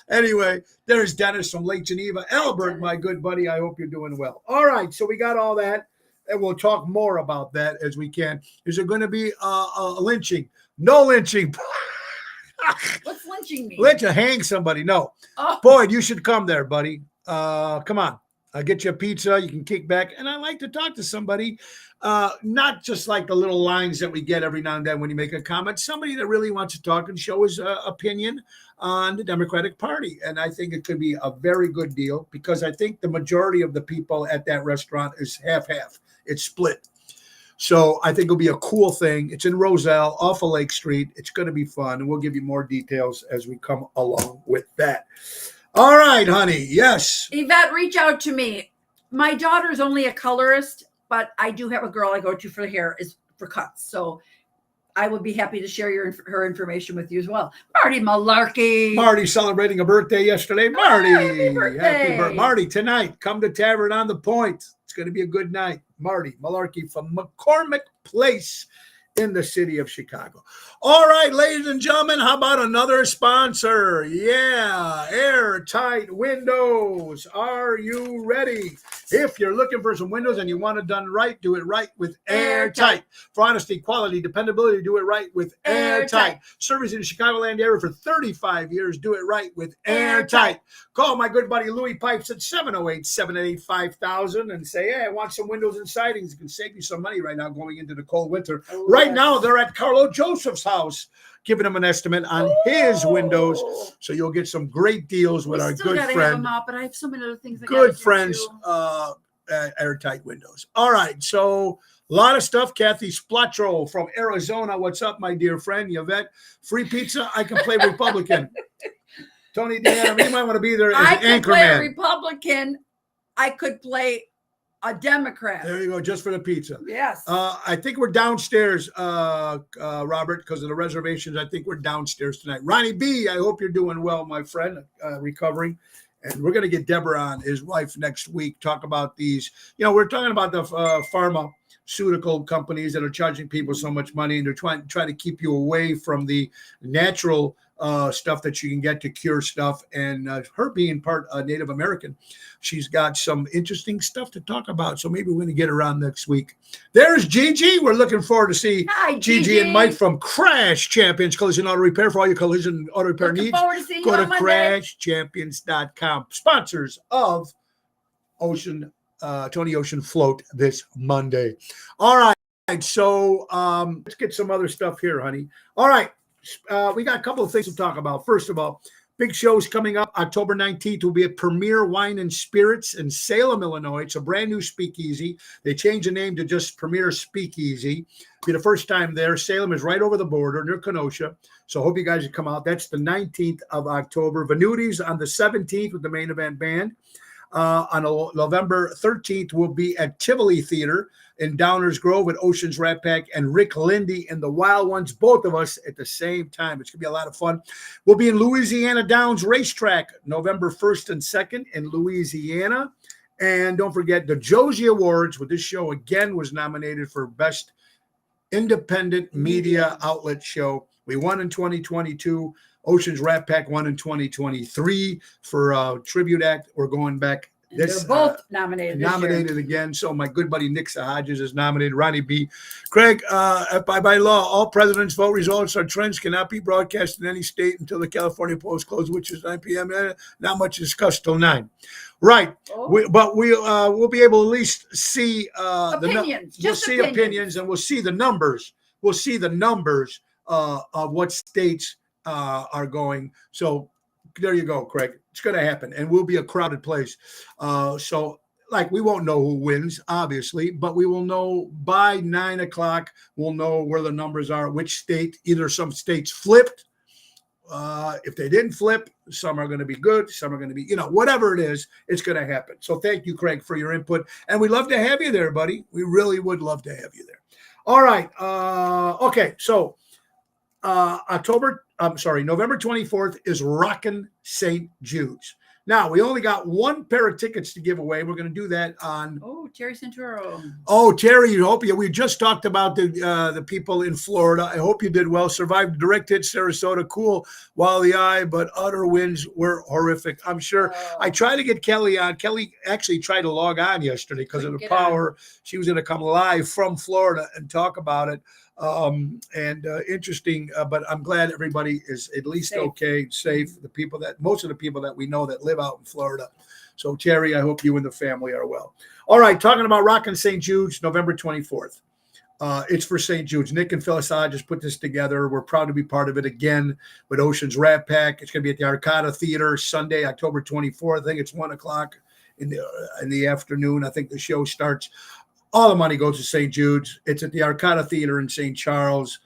Speaker 1: Anyway, there's Dennis from Lake Geneva. Albert, my good buddy, I hope you're doing well. All right, so we got all that, and we'll talk more about that as we can. Is there going to be a lynching? No lynching.
Speaker 2: What's lynching mean?
Speaker 1: Lynch, hang somebody. No.
Speaker 2: Oh.
Speaker 1: Boyd, you should come there, buddy. Come on. I'll get you a pizza. You can kick back. And I like to talk to somebody, not just like the little lines that we get every now and then when you make a comment, somebody that really wants to talk and show his opinion on the Democratic Party. And I think it could be a very good deal because I think the majority of the people at that restaurant is half-half. It's split. So I think it'll be a cool thing. It's in Roselle off of Lake Street. It's going to be fun. And we'll give you more details as we come along with that. All right, honey. Yes.
Speaker 2: Yvette, reach out to me. My daughter's only a colorist, but I do have a girl I go to for hair is for cuts. So I would be happy to share her information with you as well. Marty Malarkey.
Speaker 1: Marty celebrating a birthday yesterday. Marty.
Speaker 2: Happy birthday.
Speaker 1: Marty, tonight, come to Tavern on the Point. It's going to be a good night. Marty Malarkey from McCormick Place in the city of Chicago. All right, ladies and gentlemen, how about another sponsor? Yeah, Airtight Windows. Are you ready? If you're looking for some windows and you want it done right, do it right with Airtight. For honesty, quality, dependability, do it right with Airtight. Servicing the Chicagoland area for 35 years, do it right with Airtight. Call my good buddy Louis Pipes at 708-788-5000 and say, hey, I want some windows and sidings. It can save you some money right now going into the cold winter. Right now, they're at Carlo Joseph's house, giving him an estimate on his windows. So you'll get some great deals with our good friend.
Speaker 2: Have them out, but I have so many other things.
Speaker 1: Good friends, Airtight Windows. All right, so a lot of stuff. Kathy Splatro from Arizona. What's up, my dear friend? Yvette, free pizza. I can play Republican. Tony Deanna, you might want to be there as
Speaker 2: I
Speaker 1: an
Speaker 2: could play a
Speaker 1: anchorman.
Speaker 2: Republican. I could play a Democrat.
Speaker 1: There you go, just for the pizza.
Speaker 2: Yes.
Speaker 1: I think we're downstairs, Robert, because of the reservations. I think we're downstairs tonight. Ronnie B, I hope you're doing well, my friend, recovering. And we're going to get Deborah on, his wife, next week, talk about these. You know, we're talking about the pharmaceutical companies that are charging people so much money, and they're trying to keep you away from the natural stuff that you can get to cure stuff. And her being part Native American, she's got some interesting stuff to talk about. So maybe we're going to get her on next week. There's Gigi. We're looking forward to see Gigi and Mike from Crash Champions Collision Auto Repair. For all your collision auto repair needs, go to crashchampions.com. Sponsors of Tony Ocean Float this Monday. All right. So let's get some other stuff here, honey. All right. We got a couple of things to talk about. First of all, Big shows coming up. October 19th will be at Premier Wine and Spirits in Salem, Illinois. It's a brand new speakeasy. They changed the name to just Premier Speakeasy. Be the first time there. Salem is right over the border near Kenosha. So I hope you guys can come out. That's the 19th of October. Venutis on the 17th with the Main Event Band. On November 13th, we'll be at Tivoli Theater in Downers Grove with Oceans Rat Pack and Rick Lindy and the Wild Ones, both of us at the same time. It's going to be a lot of fun. We'll be in Louisiana Downs Racetrack November 1st and 2nd in Louisiana. And don't forget the Josie Awards with this show again was nominated for Best Independent Media Outlet Show. We won in 2022. Oceans Rat Pack won in 2023 for Tribute Act. We're going back.
Speaker 2: They're both nominated.
Speaker 1: Nominated again. So my good buddy Nick Hodges is nominated. Ronnie B. Craig, by law, all presidents' vote results or trends cannot be broadcast in any state until the California polls close, which is 9 p.m. Not much discussed till 9. Right.
Speaker 2: Oh.
Speaker 1: We'll be able to at least see
Speaker 2: opinions.
Speaker 1: We'll see opinions and we'll see the numbers. We'll see the numbers of what states are going. So there you go, Craig. It's going to happen, and we'll be a crowded place. So, we won't know who wins, obviously, but we will know by 9 o'clock. We'll know where the numbers are, which state. Either some states flipped. If they didn't flip, some are going to be good. Some are going to be, whatever it is, it's going to happen. So thank you, Craig, for your input, and we'd love to have you there, buddy. We really would love to have you there. All right. Okay. So November 24th is Rockin' St. Jude's. Now, we only got one pair of tickets to give away. We're going to do that on...
Speaker 2: Oh, Terry Centuro.
Speaker 1: Oh, Terry, we just talked about the people in Florida. I hope you did well. Survived direct hit Sarasota. Cool while the eye, but utter winds were horrific. I'm sure. I tried to get Kelly on. Kelly actually tried to log on yesterday because of the power. She was going to come live from Florida and talk about it. Interesting, but I'm glad everybody is at least safe. Okay, safe. Most of the people that we know that live out in Florida. So Terry, I hope you and the family are well. All right, talking about Rockin' St. Jude's, November 24th. It's for St. Jude's. Nick and Phyllis just put this together. We're proud to be part of it again with Oceans Rat Pack. It's going to be at the Arcata Theater Sunday, October 24th. I think it's 1 o'clock in the afternoon. I think the show starts. All the money goes to St. Jude's. It's at the Arcata Theater in St. Charles.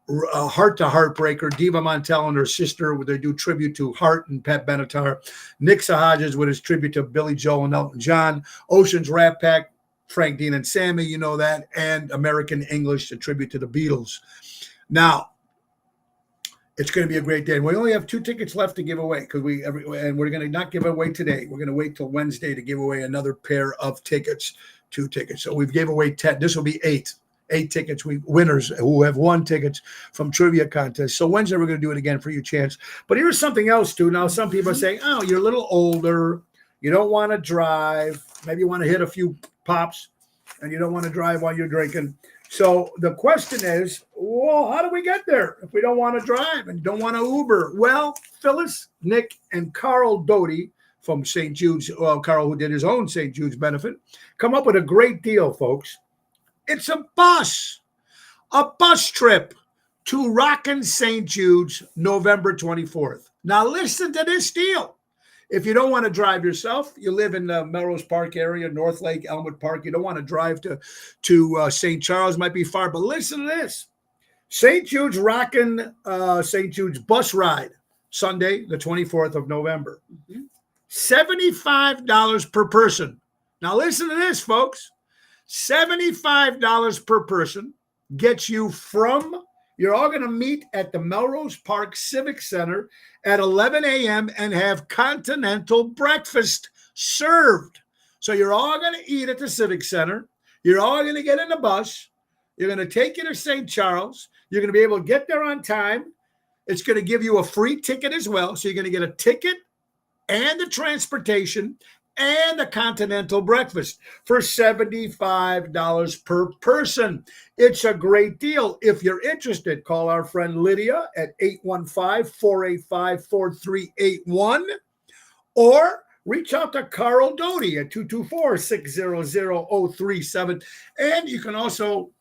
Speaker 1: Heart to Heartbreaker. Diva Montel and her sister, they do tribute to Heart and Pat Benatar. Nick Hodges with his tribute to Billy Joel and Elton John. Oceans Rat Pack, Frank Dean and Sammy, you know that. And American English, a tribute to the Beatles. Now, it's going to be a great day. We only have 2 tickets left to give away and we're going to not give away today. We're going to wait till Wednesday to give away another pair of tickets. 2 tickets. So we've gave away 10. This will be 8 tickets. Winners who have won tickets from trivia contests. So Wednesday we're going to do it again for you, Chance. But here's something else too. Now some people are saying, "Oh, you're a little older. You don't want to drive. Maybe you want to hit a few pops, and you don't want to drive while you're drinking." So the question is, well, how do we get there if we don't want to drive and don't want to Uber? Well, Phyllis, Nick, and Carl Doty from St. Jude's, Carl, who did his own St. Jude's benefit, come up with a great deal, folks. It's a bus trip to Rockin' St. Jude's, November 24th. Now, listen to this deal. If you don't want to drive yourself, you live in the Melrose Park area, North Lake, Elmwood Park, you don't want to drive to St. Charles, might be far, but listen to this. St. Jude's Rockin' St. Jude's bus ride, Sunday, the 24th of November. Mm-hmm. $75 per person. Now listen to this, folks. $75 per person gets you you're all going to meet at the Melrose Park Civic Center at 11 a.m. and have continental breakfast served. So you're all going to eat at the Civic Center. You're all going to get in the bus. You're going to take you to St. Charles. You're going to be able to get there on time. It's going to give you a free ticket as well. So you're going to get a ticket and the transportation and a continental breakfast for $75 per person. It's a great deal. If you're interested, call our friend Lydia at 815-485-4381 or reach out to Carl Doty at 224-600-037. And you can also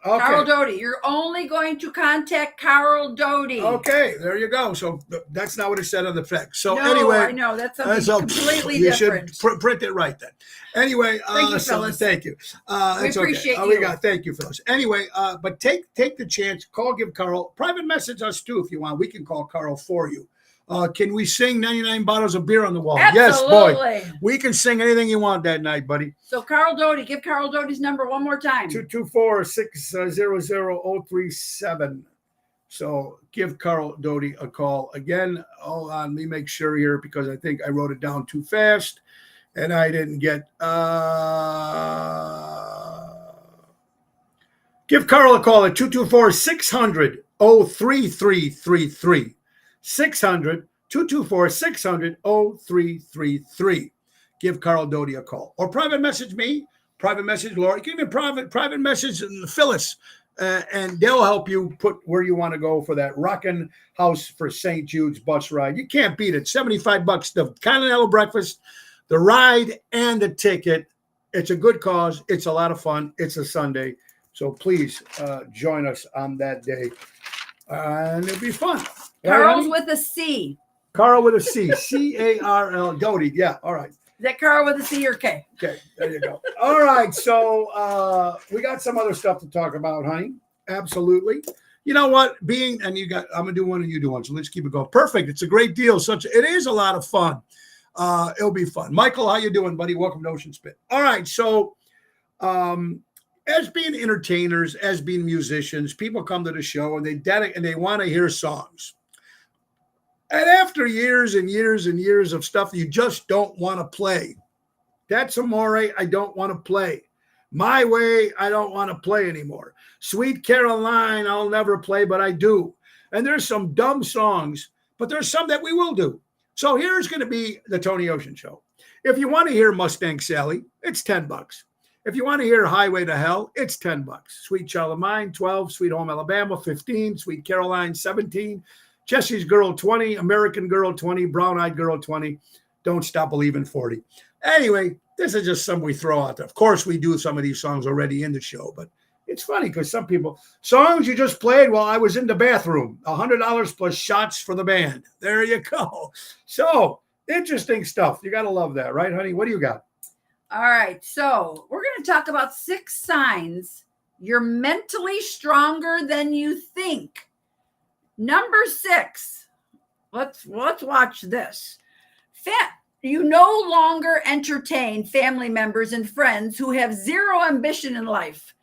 Speaker 2: Carl Doty. You're only going to contact Carl Doty.
Speaker 1: Okay, there you go. So that's not what it said on the text. So
Speaker 2: no,
Speaker 1: anyway,
Speaker 2: I know that's something completely different.
Speaker 1: You should print it right then. Anyway,
Speaker 2: thank you, Phyllis.
Speaker 1: Thank you.
Speaker 2: We appreciate you.
Speaker 1: Thank you, Phyllis. Anyway, but take the chance. Call, give Carl private message us too if you want. We can call Carl for you. Can we sing 99 bottles of beer on the wall?
Speaker 2: Absolutely.
Speaker 1: Yes, boy. We can sing anything you want that night, buddy.
Speaker 2: So Carl Doty, give Carl Doty's number one more time.
Speaker 1: 224-600-037. So give Carl Doty a call. Again, hold on, let me make sure here because I think I wrote it down too fast and I didn't get give Carl a call at 224-600-03333. 224-600-0333. Give Carl Doty a call or private message me, private message Laura. You can even private message Phyllis, and they'll help you put where you want to go for that Rockin' House for St. Jude's bus ride. You can't beat it. $75, the continental breakfast, the ride, and the ticket. It's a good cause. It's a lot of fun. It's a Sunday. So please join us on that day. And it'll be fun.
Speaker 2: Carl's with a C.
Speaker 1: Carl with a C. C-A-R-L. Doty. Yeah. All right.
Speaker 2: Is that Carl with a C or K?
Speaker 1: Okay. There you go. All right. So we got some other stuff to talk about, honey. Absolutely. You know what? I'm going to do one and you do one. So let's keep it going. Perfect. It's a great deal. It is a lot of fun. It'll be fun. Michael, how you doing, buddy? Welcome to Ocean Spit. All right. So, as being entertainers, as being musicians, people come to the show and they want to hear songs. And after years and years and years of stuff you just don't want to play. That's Amore, I don't want to play. My Way, I don't want to play anymore. Sweet Caroline, I'll never play, but I do. And there's some dumb songs, but there's some that we will do. So here's going to be the Tony Ocean Show. If you want to hear Mustang Sally, it's $10. If you want to hear Highway to Hell, it's $10. Sweet Child of Mine, 12. Sweet Home Alabama, 15. Sweet Caroline, 17. Jesse's Girl, 20. American Girl, 20. Brown Eyed Girl, 20. Don't Stop Believing, 40. Anyway, this is just some we throw out there. Of course, we do some of these songs already in the show, but it's funny because some people, songs you just played while I was in the bathroom, $100 plus shots for the band. There you go. So interesting stuff. You got to love that, right, honey? What do you got?
Speaker 2: All right. So we're going to talk about 6 signs you're mentally stronger than you think. Number 6. Let's watch this. You no longer entertain family members and friends who have zero ambition in life.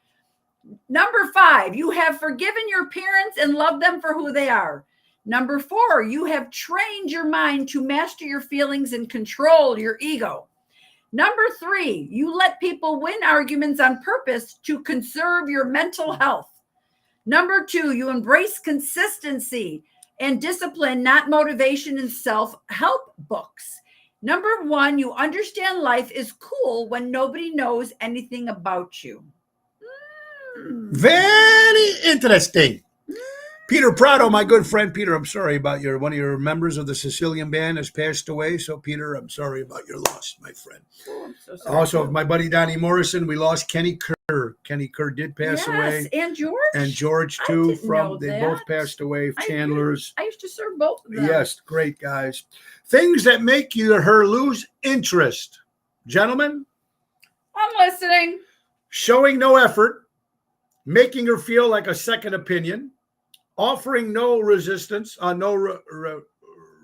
Speaker 2: Number 5, you have forgiven your parents and loved them for who they are. Number 4, you have trained your mind to master your feelings and control your ego. Number 3, you let people win arguments on purpose to conserve your mental health. Number 2, you embrace consistency and discipline, not motivation and self-help books. Number 1, you understand life is cool when nobody knows anything about you.
Speaker 1: Very interesting. Peter Prado, my good friend Peter, I'm sorry about one of your members of the Sicilian band has passed away. So Peter, I'm sorry about your loss, my friend.
Speaker 2: Oh, I'm so sorry.
Speaker 1: Also, my buddy Donnie Morrison, we lost Kenny Kerr. Kenny Kerr did pass away.
Speaker 2: And George.
Speaker 1: And George too. They both
Speaker 2: that.
Speaker 1: passed away. Chandlers.
Speaker 2: I used to serve both of them.
Speaker 1: Yes, great guys. Things that make you or her lose interest. Gentlemen.
Speaker 2: I'm listening.
Speaker 1: Showing no effort. Making her feel like a second opinion. Offering no resistance,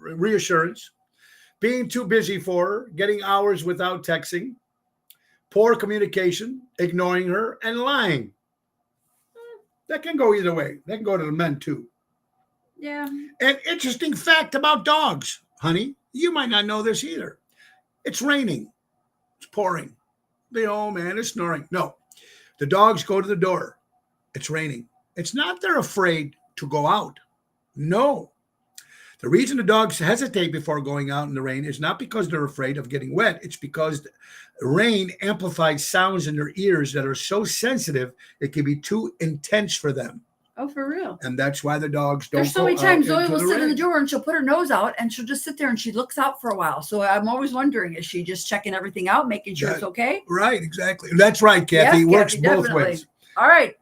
Speaker 1: reassurance, being too busy for her, getting hours without texting, poor communication, ignoring her, and lying. That can go either way. That can go to the men too.
Speaker 2: Yeah.
Speaker 1: An interesting fact about dogs, honey. You might not know this either. It's raining. It's pouring. Oh, man, it's snoring. No. The dogs go to the door. It's raining. It's not they're afraid to go out. No. The reason the dogs hesitate before going out in the rain is not because they're afraid of getting wet. It's because the rain amplifies sounds in their ears that are so sensitive, it can be too intense for them.
Speaker 2: Oh, for real?
Speaker 1: And that's why the dogs don't
Speaker 2: There's so many times Zoe will sit in the
Speaker 1: rain.
Speaker 2: door and she'll put her nose out and she'll just sit there and she looks out for a while. So I'm always wondering, is she just checking everything out, making sure it's okay?
Speaker 1: Right, exactly. That's right, Kathy.
Speaker 2: Yes,
Speaker 1: Works
Speaker 2: Kathy,
Speaker 1: both
Speaker 2: definitely.
Speaker 1: ways.
Speaker 2: All right.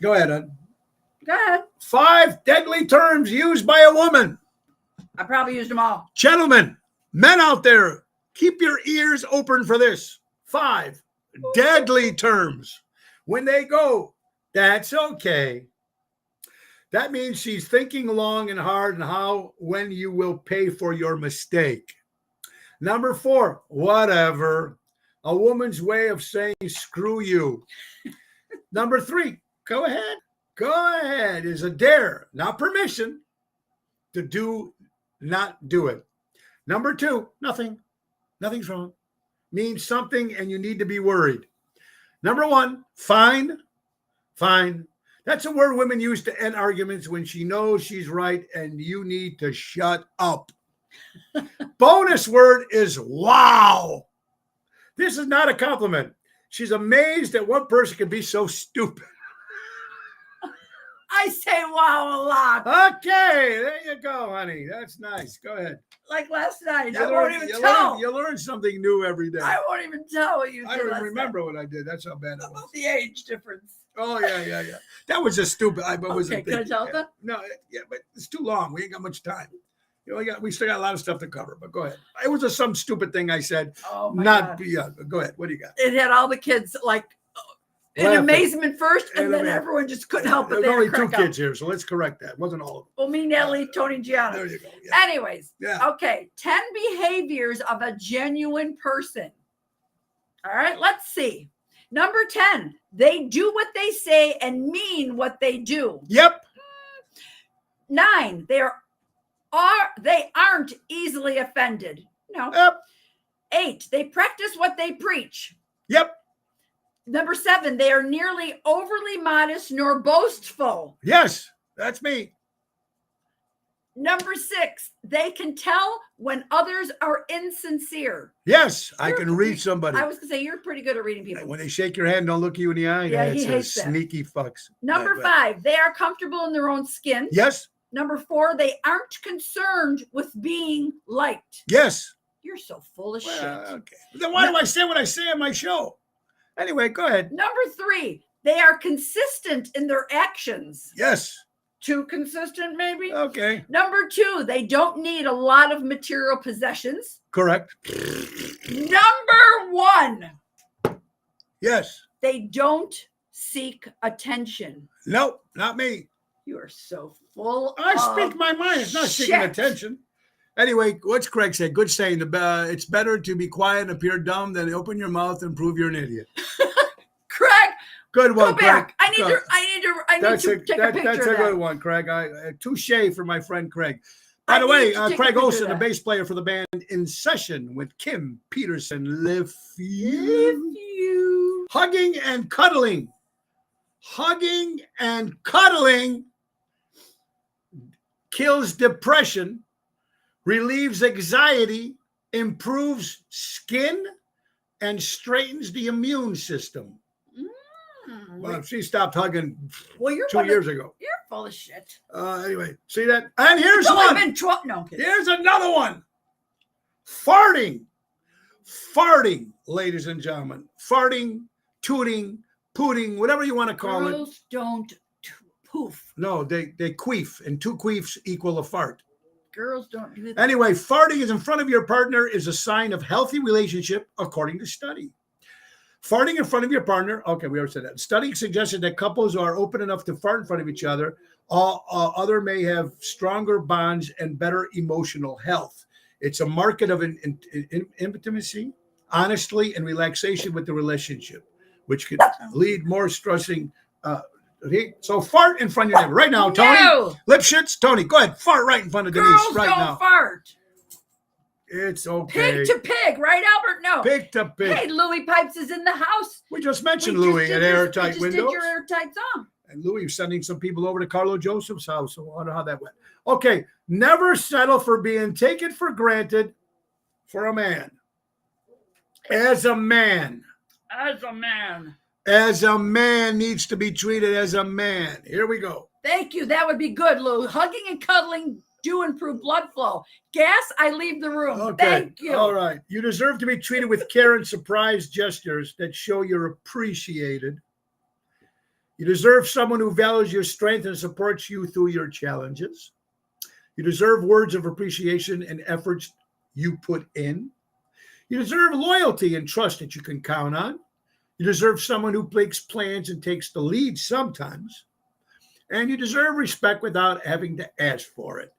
Speaker 1: Go ahead, hon.
Speaker 2: Go ahead.
Speaker 1: 5 deadly terms used by a woman.
Speaker 2: I probably used them all.
Speaker 1: Gentlemen, men out there, keep your ears open for this. 5 deadly terms. When they go, that's okay. That means she's thinking long and hard and when you will pay for your mistake. Number 4, whatever. A woman's way of saying screw you. Number 3, go ahead. Go ahead is a dare, not permission to not do it. Number 2, nothing. Nothing's wrong. Means something and you need to be worried. Number 1, fine. Fine. That's a word women use to end arguments when she knows she's right and you need to shut up. Bonus word is wow. This is not a compliment. She's amazed that one person can be so stupid.
Speaker 2: I say wow a lot.
Speaker 1: Okay, there you go, honey. That's nice. Go ahead.
Speaker 2: Like last night. I won't even tell.
Speaker 1: You learn something new every day.
Speaker 2: I won't even tell what you did.
Speaker 1: I don't
Speaker 2: last
Speaker 1: remember
Speaker 2: night.
Speaker 1: what I did. That's how bad it was.
Speaker 2: About the age difference.
Speaker 1: Oh, yeah. That was just stupid. I wasn't
Speaker 2: Okay, can I
Speaker 1: thinking.
Speaker 2: tell
Speaker 1: Yeah.
Speaker 2: them?
Speaker 1: No, yeah, but it's too long. We ain't got much time. We still got a lot of stuff to cover, but go ahead. It was just some stupid thing I said.
Speaker 2: Oh my God.
Speaker 1: Yeah, go ahead. What do you got?
Speaker 2: It had all the kids like in
Speaker 1: Laughing.
Speaker 2: amazement first, and
Speaker 1: And
Speaker 2: then
Speaker 1: amazement.
Speaker 2: everyone just couldn't help
Speaker 1: There's
Speaker 2: but
Speaker 1: only
Speaker 2: they
Speaker 1: 2 kids here, so let's correct that. It wasn't all of them.
Speaker 2: Well, me, Natalie, Tony, Gianna.
Speaker 1: There you go. Yeah.
Speaker 2: Anyways,
Speaker 1: Yeah.
Speaker 2: okay. 10 behaviors of a genuine person. All right, let's see. Number 10, they do what they say and mean what they do.
Speaker 1: Yep.
Speaker 2: 9, they aren't easily offended. No.
Speaker 1: Yep.
Speaker 2: 8, they practice what they preach.
Speaker 1: Yep.
Speaker 2: Number 7, they are nearly overly modest nor boastful.
Speaker 1: Yes, that's me.
Speaker 2: Number 6, they can tell when others are insincere.
Speaker 1: Yes, I
Speaker 2: You're
Speaker 1: can read somebody.
Speaker 2: I was going to say, you're pretty good at reading people.
Speaker 1: When they shake your hand, don't look you in the eye.
Speaker 2: Yeah,
Speaker 1: That's
Speaker 2: he hates that.
Speaker 1: sneaky fucks.
Speaker 2: Number
Speaker 1: But-
Speaker 2: 5, they are comfortable in their own skin.
Speaker 1: Yes.
Speaker 2: Number 4, they aren't concerned with being liked.
Speaker 1: Yes.
Speaker 2: You're so full of
Speaker 1: Well,
Speaker 2: shit.
Speaker 1: okay. Then why do I say what I say on my show? Anyway, go ahead.
Speaker 2: Number 3, they are consistent in their actions.
Speaker 1: Yes.
Speaker 2: Too consistent, maybe?
Speaker 1: Okay.
Speaker 2: Number 2, they don't need a lot of material possessions.
Speaker 1: Correct.
Speaker 2: Number 1,
Speaker 1: Yes.
Speaker 2: they don't seek attention.
Speaker 1: Nope, not me.
Speaker 2: You are so full
Speaker 1: I
Speaker 2: of
Speaker 1: speak my mind. It's not seeking
Speaker 2: shit.
Speaker 1: attention. Anyway, what's Craig say? Good saying. It's better to be quiet and appear dumb than open your mouth and prove you're an idiot.
Speaker 2: Craig,
Speaker 1: Good one,
Speaker 2: go back.
Speaker 1: Craig.
Speaker 2: I need to take a picture
Speaker 1: That's
Speaker 2: of
Speaker 1: a
Speaker 2: that.
Speaker 1: good one, Craig. Touche for my friend Craig. By
Speaker 2: I
Speaker 1: the
Speaker 2: need
Speaker 1: way,
Speaker 2: to take a
Speaker 1: Craig
Speaker 2: picture
Speaker 1: Olson,
Speaker 2: of
Speaker 1: the
Speaker 2: that.
Speaker 1: bass player for the band In Session with Kim Peterson. Live
Speaker 2: You.
Speaker 1: hugging and cuddling. Hugging and cuddling kills depression, relieves anxiety, improves skin, and straightens the immune system. Well, she stopped hugging
Speaker 2: Well, you're
Speaker 1: 2 years ago.
Speaker 2: You're full of shit.
Speaker 1: Anyway, see that? And here's
Speaker 2: It's only
Speaker 1: one.
Speaker 2: been 12. No, I'm kidding.
Speaker 1: Here's another one. Farting. Farting, ladies and gentlemen. Farting, tooting, pooting, whatever you want to call it.
Speaker 2: Girls don't poof.
Speaker 1: No, they queef, and 2 queefs equal a fart.
Speaker 2: Girls don't do that.
Speaker 1: Anyway, farting is in front of your partner is a sign of healthy relationship, according to study. Farting in front of your partner, okay, we already said that. Study suggested that couples who are open enough to fart in front of each other, other may have stronger bonds and better emotional health. It's a market of intimacy, honesty, and relaxation with the relationship, which could lead more stressing. So fart in front of your neighbor right now, Tony.
Speaker 2: No.
Speaker 1: Lipschitz, Tony, go ahead, fart right in front of Denise
Speaker 2: Girls
Speaker 1: right
Speaker 2: don't
Speaker 1: now.
Speaker 2: fart.
Speaker 1: It's okay.
Speaker 2: Pig to pig, right, Albert? No.
Speaker 1: Pig to pig.
Speaker 2: Hey, Louis Pipes is in the house.
Speaker 1: We just mentioned
Speaker 2: We just
Speaker 1: Louis
Speaker 2: did
Speaker 1: at
Speaker 2: your-
Speaker 1: Airtight
Speaker 2: we just
Speaker 1: Windows.
Speaker 2: did your airtight song.
Speaker 1: And Louis was sending some people over to Carlo Joseph's house. So I wonder how that went. Okay. Never settle for being taken for granted for a man. As a man.
Speaker 2: As a man.
Speaker 1: As a man needs to be treated as a man. Here we go.
Speaker 2: Thank you. That would be good, Lou. Hugging and cuddling do improve blood flow. Gas, I leave the room.
Speaker 1: Okay.
Speaker 2: Thank you.
Speaker 1: All right. You deserve to be treated with care and surprise gestures that show you're appreciated. You deserve someone who values your strength and supports you through your challenges. You deserve words of appreciation and efforts you put in. You deserve loyalty and trust that you can count on. You deserve someone who makes plans and takes the lead sometimes. And you deserve respect without having to ask for it.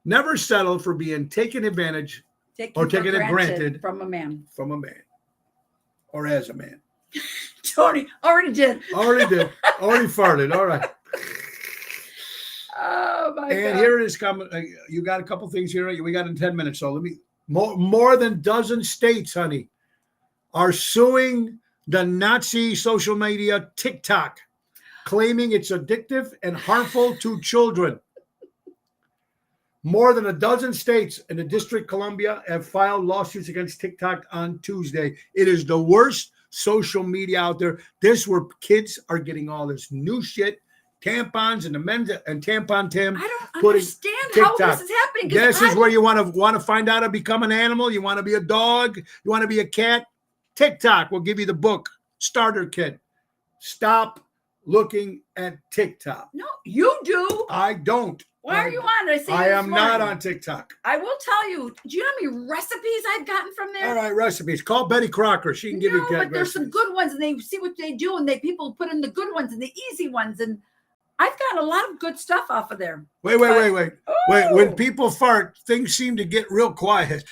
Speaker 1: Never settle for being taken advantage or taken it granted
Speaker 2: from a man.
Speaker 1: Or as a man.
Speaker 2: Tony already did.
Speaker 1: Already farted. All right.
Speaker 2: Oh my God.
Speaker 1: And here it is coming. You got a couple things here. We got in 10 minutes. So let me more than a dozen states, honey, are suing the Nazi social media TikTok, claiming it's addictive and harmful to children. More than a dozen states in the District of Columbia have filed lawsuits against TikTok on Tuesday. It is the worst social media out there. This where kids are getting all this new shit, tampons and the men's and tampon Tim.
Speaker 2: I don't understand how this is happening.
Speaker 1: This is where you want to find out how to become an animal. You want to be a dog. You want to be a cat. TikTok will give you the book starter kit. Stop looking at TikTok.
Speaker 2: No, you do.
Speaker 1: I don't.
Speaker 2: Why are you on?
Speaker 1: I am not on TikTok.
Speaker 2: I will tell you. Do you know how many recipes I've gotten from there?
Speaker 1: All right, recipes. Call Betty Crocker. She can give you.
Speaker 2: But there's some good ones, and they see what they do, and people put in the good ones and the easy ones, and I've gotten a lot of good stuff off of there.
Speaker 1: Wait. When people fart, things seem to get real quiet.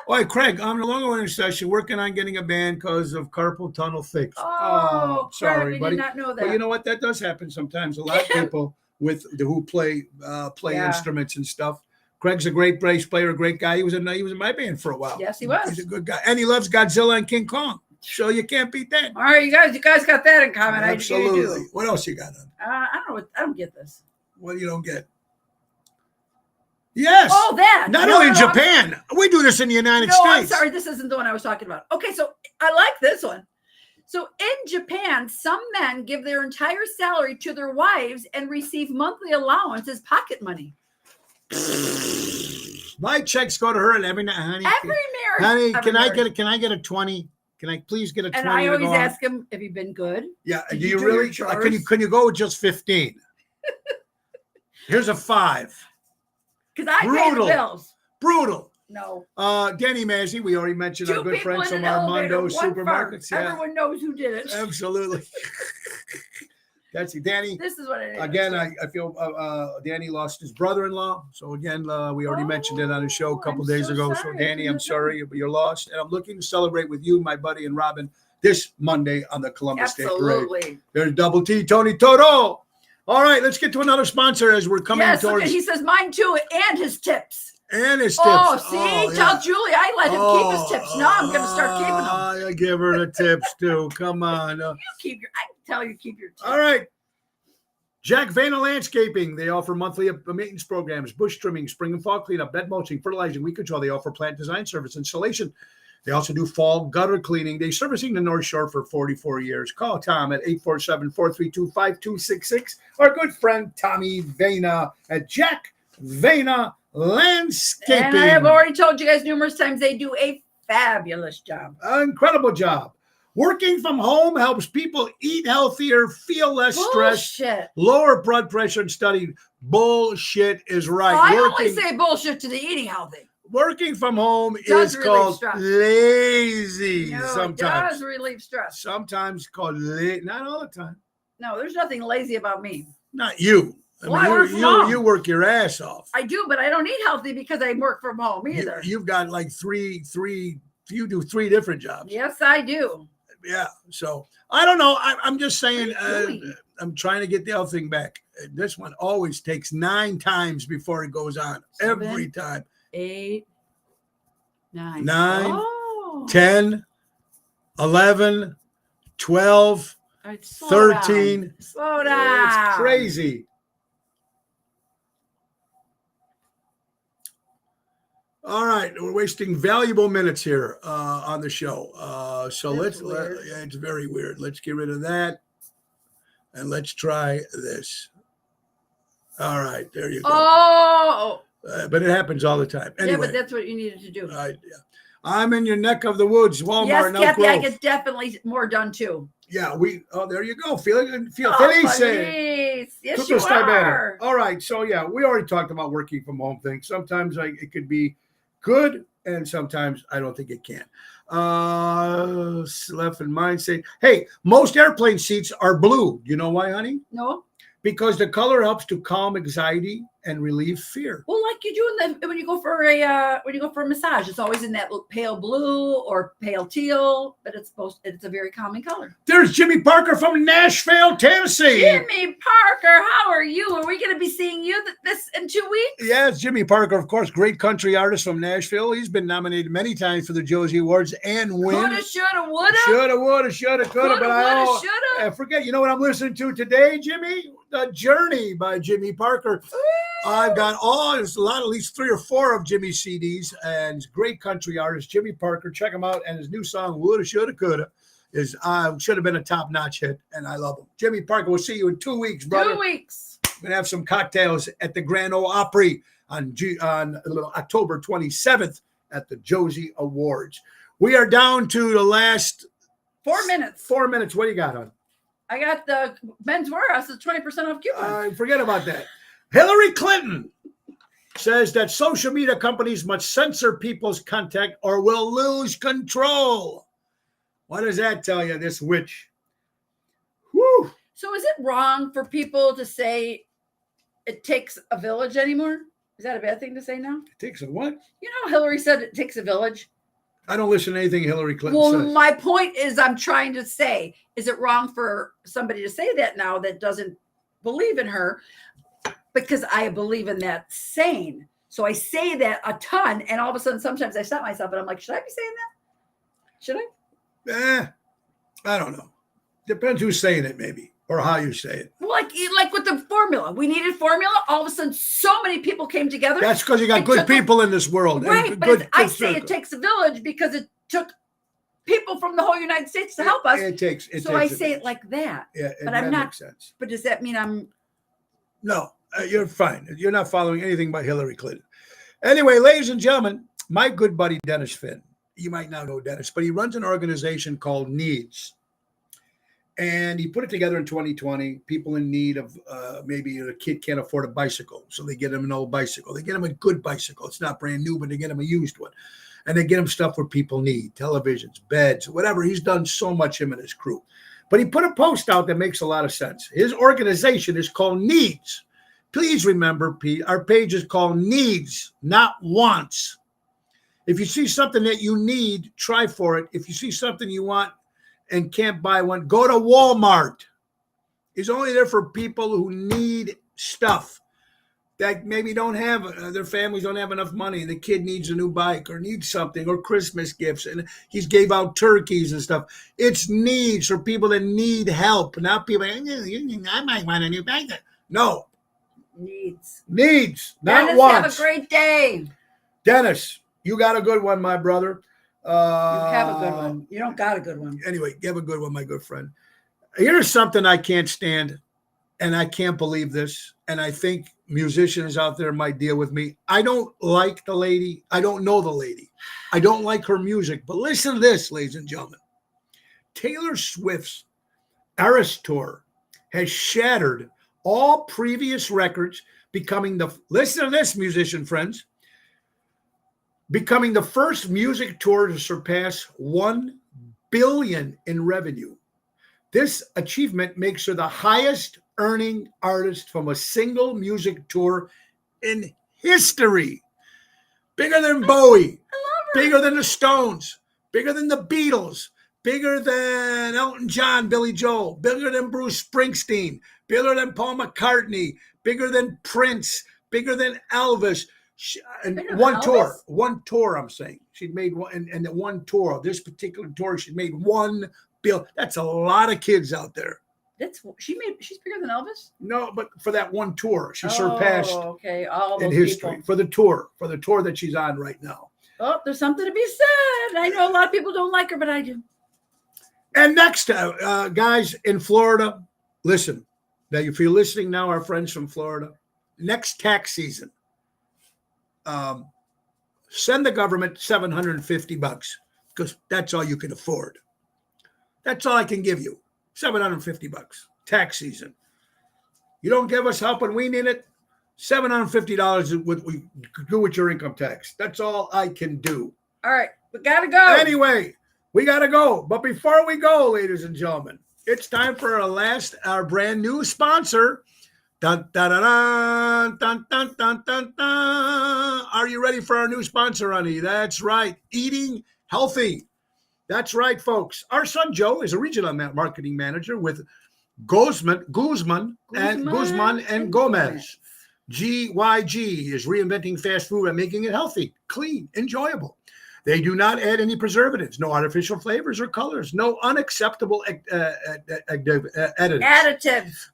Speaker 1: All right, Craig, I'm no longer in a session working on getting a band because of carpal tunnel fixed.
Speaker 2: Oh,
Speaker 1: sorry, buddy.
Speaker 2: I did not know that.
Speaker 1: But you know what? That does happen sometimes. A lot of people who play instruments and stuff. Craig's a great bass player, a great guy. He was in my band for a while.
Speaker 2: Yes, he was.
Speaker 1: He's a good guy, and he loves Godzilla and King Kong. So you can't beat that.
Speaker 2: All right, you guys got that in common.
Speaker 1: Absolutely.
Speaker 2: I do.
Speaker 1: What else you got on?
Speaker 2: I don't know. I don't get this.
Speaker 1: What you don't get? Yes.
Speaker 2: Oh, that.
Speaker 1: Not only in Japan. We do this in the United States.
Speaker 2: I'm sorry. This isn't the one I was talking about. Okay, so I like this one. So in Japan, some men give their entire salary to their wives and receive monthly allowance as pocket money.
Speaker 1: My checks go to her and every night, honey.
Speaker 2: Honey,
Speaker 1: can I get a 20? Can I please get a 20?
Speaker 2: And I always ask him, have you been good?
Speaker 1: Yeah. Do you really? Can you go with just 15? Here's a 5.
Speaker 2: Because I pay the bills.
Speaker 1: Brutal.
Speaker 2: No.
Speaker 1: Danny Mazzy, we already mentioned our good friends from Armando Supermarkets.
Speaker 2: Yeah. Everyone knows who did it.
Speaker 1: Absolutely. That's Danny.
Speaker 2: This is what it is.
Speaker 1: Again, I feel Danny lost his brother-in-law. So again, we already mentioned it on the show a couple days ago. So Danny, I'm sorry, but you're lost. And I'm looking to celebrate with you, my buddy, and Robin this Monday on the Columbus Day Parade. There's Double T, Tony Toto. All right, let's get to another sponsor as we're coming towards.
Speaker 2: He says mine too, and his tips.
Speaker 1: And his tips.
Speaker 2: Oh, see, tell Julie I let him keep his tips. Now I'm going to start keeping them.
Speaker 1: I give her the tips too. Come on.
Speaker 2: I can tell you keep your tips.
Speaker 1: All right. Jack Vanna Landscaping. They offer monthly maintenance programs, bush trimming, spring and fall cleanup, bed mulching, fertilizing, weed control. They offer plant design service, installation. They also do fall gutter cleaning. They're servicing the North Shore for 44 years. Call Tom at 847-432-5266. Our good friend Tommy Vena at Jack Vena Landscaping.
Speaker 2: And I have already told you guys numerous times they do a fabulous job.
Speaker 1: Incredible job. Working from home helps people eat healthier, feel less stressed, lower blood pressure, and study. Bullshit is right.
Speaker 2: I only say bullshit to the eating healthy.
Speaker 1: Working from home is called lazy sometimes.
Speaker 2: It does relieve stress.
Speaker 1: Sometimes called lazy. Not all the time.
Speaker 2: No, there's nothing lazy about me.
Speaker 1: Not you. You work your ass off.
Speaker 2: I do, but I don't eat healthy because I work from home either.
Speaker 1: You've got like three. You do 3 different jobs.
Speaker 2: Yes, I do.
Speaker 1: Yeah. So I don't know. I'm just saying. I'm trying to get the other thing back. This one always takes 9 times before it goes on. 7, every time.
Speaker 2: 8, 9,
Speaker 1: 10, 11, 12, 13.
Speaker 2: Slow down.
Speaker 1: It's crazy. All right, we're wasting valuable minutes here on the show. So it's very weird. Let's get rid of that, and let's try this. All right, there you go.
Speaker 2: Oh.
Speaker 1: But it happens all the time. Anyway,
Speaker 2: yeah, but that's what you needed to do.
Speaker 1: I'm in your neck of the woods, Walmart.
Speaker 2: Yes,
Speaker 1: in Elk
Speaker 2: Kathy, I
Speaker 1: Grove.
Speaker 2: get definitely more done too.
Speaker 1: Yeah, there you go. Feel
Speaker 2: Oh,
Speaker 1: felice.
Speaker 2: Felice. Yes,
Speaker 1: Tutto
Speaker 2: you
Speaker 1: stai bene.
Speaker 2: are.
Speaker 1: All right. So, yeah, we already talked about working from home thing. Sometimes it could be good, and sometimes I don't think it can. Left in mind say, hey, most airplane seats are blue. You know why, honey?
Speaker 2: No?
Speaker 1: Because the color helps to calm anxiety and relieve fear.
Speaker 2: Well, like you do when you go for a massage, it's always in that pale blue or pale teal, but it's a very calming color.
Speaker 1: There's Jimmy Parker from Nashville, Tennessee.
Speaker 2: Jimmy Parker, how are you? Are we going to be seeing you this in 2 weeks?
Speaker 1: Yes, Jimmy Parker, of course, great country artist from Nashville. He's been nominated many times for the Josie Awards and win.
Speaker 2: Coulda, shoulda, woulda.
Speaker 1: Shoulda, woulda, shoulda, coulda. But
Speaker 2: shoulda.
Speaker 1: I forget. You know what I'm listening to today, Jimmy? The Journey by Jimmy Parker. I've got there's at least 3 or 4 of Jimmy's CDs, and great country artist, Jimmy Parker. Check him out. And his new song, Woulda, Shoulda, Coulda, should have been a top-notch hit, and I love him. Jimmy Parker, we'll see you in 2 weeks, brother.
Speaker 2: 2 weeks.
Speaker 1: We're going to have some cocktails at the Grand Ole Opry on October 27th at the Josie Awards. We are down to the last
Speaker 2: 4 minutes.
Speaker 1: 4 minutes. What do you got, hon?
Speaker 2: I got the Men's Warehouse is 20% off coupon.
Speaker 1: Forget about that. Hillary Clinton says that social media companies must censor people's content or will lose control. What does that tell you, this witch? Whew.
Speaker 2: So is it wrong for people to say it takes a village anymore? Is that a bad thing to say now?
Speaker 1: It takes a what?
Speaker 2: You know, Hillary said it takes a village.
Speaker 1: I don't listen to anything Hillary Clinton says.
Speaker 2: My point is, I'm trying to say, is it wrong for somebody to say that now that doesn't believe in her? Because I believe in that saying. So I say that a ton, and all of a sudden, sometimes I stop myself, and I'm like, should I be saying that? Should I?
Speaker 1: I don't know. Depends who's saying it, maybe, or how you say it.
Speaker 2: Well, like with the formula, we needed formula. All of a sudden, so many people came together.
Speaker 1: That's because you got good people in this world.
Speaker 2: Right, but I say it takes a village because it took people from the whole United States to help us. So I say it like that.
Speaker 1: Yeah,
Speaker 2: but I'm not.
Speaker 1: Makes sense.
Speaker 2: But does that mean I'm?
Speaker 1: No, you're fine. You're not following anything by Hillary Clinton. Anyway, ladies and gentlemen, my good buddy Dennis Finn. You might not know Dennis, but he runs an organization called Needs. And he put it together in 2020. People in need of maybe a kid can't afford a bicycle, so they get him an old bicycle. They get him a good bicycle. It's not brand new, but they get him a used one. And they get him stuff where people need, televisions, beds, whatever. He's done so much, him and his crew. But he put a post out that makes a lot of sense. His organization is called Needs. Please remember, Pete, our page is called Needs, not Wants. If you see something that you need, try for it. If you see something you want and can't buy one, go to Walmart. It's only there for people who need stuff that maybe don't have, their families don't have enough money, and the kid needs a new bike or needs something, or Christmas gifts, and he's gave out turkeys and stuff. It's needs for people that need help, not people, I might want a new bike. No.
Speaker 2: Needs,
Speaker 1: not
Speaker 2: Dennis,
Speaker 1: wants.
Speaker 2: have a great day.
Speaker 1: Dennis, you got a good one, my brother.
Speaker 2: You have a good one. You don't got a good one.
Speaker 1: Anyway, you have a good one, my good friend. Here's something I can't stand, and I can't believe this, and I think musicians out there might deal with me. I don't like the lady. I don't know the lady. I don't like her music. But listen to this, ladies and gentlemen. Taylor Swift's Eras Tour has shattered all previous records, becoming listen to this, musician friends, becoming the first music tour to surpass 1 billion in revenue. This achievement makes her the highest earning artist from a single music tour in history. Bigger than Bowie, bigger than the Stones, bigger than the Beatles, bigger than Elton John, Billy Joel, bigger than Bruce Springsteen, bigger than Paul McCartney, bigger than Prince, bigger than Elvis. And one tour, I'm saying. She'd made one, and the one tour, this particular tour, she made 1 billion. That's a lot of kids out there.
Speaker 2: She's bigger than Elvis?
Speaker 1: No, but for that one tour, she surpassed
Speaker 2: all in
Speaker 1: history
Speaker 2: people.
Speaker 1: for the tour that she's on right now.
Speaker 2: Oh, there's something to be said. I know a lot of people don't like her, but I do.
Speaker 1: And next, guys in Florida, listen. Now, if you're listening now, our friends from Florida, next tax season, Send the government $750 because that's all you can afford. That's all I can give you. $750. Tax season. You don't give us help when we need it. $750 is what we do with your income tax. That's all I can do.
Speaker 2: All right, we gotta go.
Speaker 1: Anyway, we gotta go. But before we go, ladies and gentlemen, it's time for our brand new sponsor. Dun, dun, dun, dun, dun, dun, dun, dun. Are you ready for our new sponsor, honey? That's right. Eating Healthy. That's right, folks. Our son Joe is a regional marketing manager with Guzman and Gomez. GYG is reinventing fast food and making it healthy, clean, enjoyable. They do not add any preservatives, no artificial flavors or colors, no unacceptable
Speaker 2: Additives.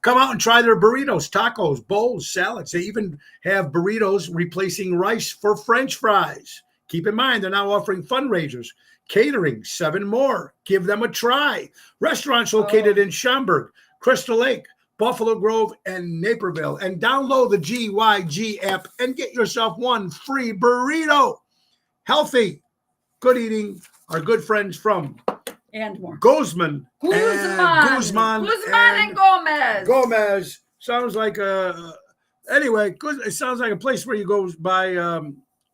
Speaker 1: Come out and try their burritos, tacos, bowls, salads. They even have burritos replacing rice for French fries. Keep in mind, they're now offering fundraisers, catering, 7 more. Give them a try. Restaurants located in Schaumburg, Crystal Lake, Buffalo Grove, and Naperville. And download the GYG app and get yourself one free burrito. Healthy, good eating. Our good friends from
Speaker 2: and more.
Speaker 1: Guzman
Speaker 2: and Gomez.
Speaker 1: Gomez sounds like anyway. It sounds like a place where you go buy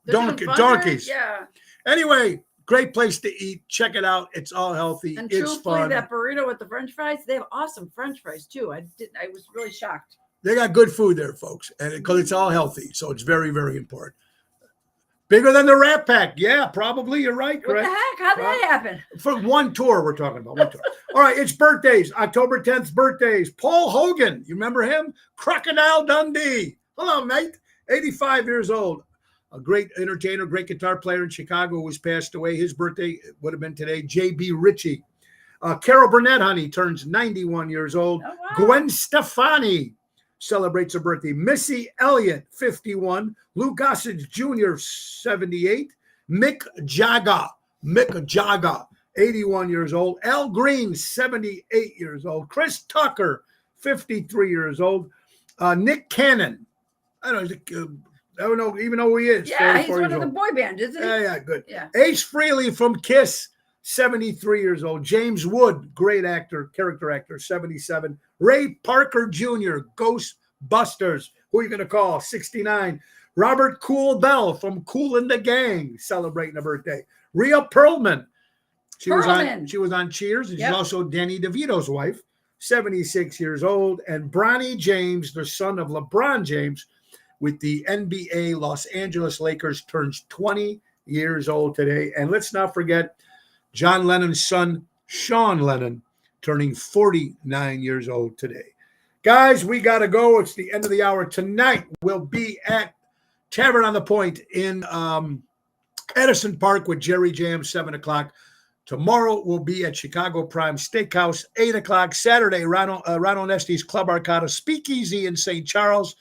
Speaker 1: donkeys.
Speaker 2: Yeah.
Speaker 1: Anyway, great place to eat. Check it out. It's all healthy.
Speaker 2: And
Speaker 1: it's
Speaker 2: truthfully,
Speaker 1: fun.
Speaker 2: that burrito with the French fries, they have awesome French fries too. I was really shocked.
Speaker 1: They got good food there, folks, and because it's all healthy, so it's very, very important. Bigger than the Rat Pack. Yeah, probably. You're right.
Speaker 2: What
Speaker 1: correct?
Speaker 2: the heck? How'd that happen?
Speaker 1: For one tour, we're talking about. One tour. All right, it's birthdays. October 10th, birthdays. Paul Hogan. You remember him? Crocodile Dundee. Hello, mate. 85 years old. A great entertainer, great guitar player in Chicago who has passed away. His birthday would have been today. J.B. Ritchie. Carol Burnett, honey, turns 91 years old.
Speaker 2: Oh, wow.
Speaker 1: Gwen Stefani celebrates her birthday. Missy Elliott, 51. Lou Gossett Jr., 78. Mick Jagger, 81 years old. Al Green, 78 years old. Chris Tucker, 53 years old. Nick Cannon, I don't know even know who he is.
Speaker 2: Yeah, he's one of the boy band, isn't he?
Speaker 1: Yeah, good.
Speaker 2: Yeah.
Speaker 1: Ace Frehley from Kiss, 73 years old. James Wood, great actor, character actor, 77. Ray Parker Jr., Ghostbusters. Who are you going to call? 69. Robert Cool Bell from Kool and the Gang, celebrating a birthday. Rhea Perlman. She was on Cheers, and she's also Danny DeVito's wife, 76 years old. And Bronny James, the son of LeBron James, with the NBA Los Angeles Lakers, turns 20 years old today. And let's not forget John Lennon's son, Sean Lennon, turning 49 years old today. Guys, we got to go. It's the end of the hour. Tonight, we'll be at Tavern on the Point in Edison Park with Jerry Jam, 7 o'clock. Tomorrow, we'll be at Chicago Prime Steakhouse, 8 o'clock. Saturday, Ronald Nesti's Club Arcada Speakeasy in St. Charles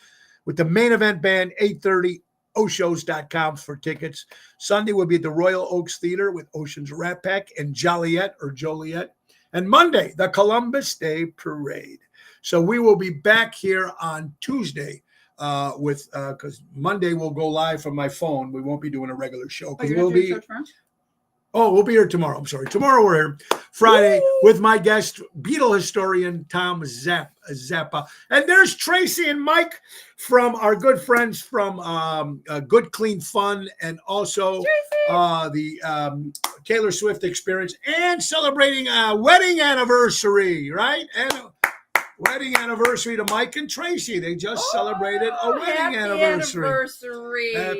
Speaker 1: with the Main Event Band, 8:30, Oshows.com for tickets. Sunday, we'll be at the Royal Oaks Theater with Ocean's Rat Pack and Joliet. And Monday, the Columbus Day Parade. So we will be back here on Tuesday because Monday we'll go live from my phone. We won't be doing a regular show because we'll be here tomorrow. I'm sorry. Tomorrow we're here. Friday with my guest, Beatle historian Tom Zappa. And there's Tracy and Mike from our good friends from Good Clean Fun and also the Taylor Swift Experience and celebrating a wedding anniversary, right? And wedding anniversary to Mike and Tracy. They just celebrated a wedding anniversary.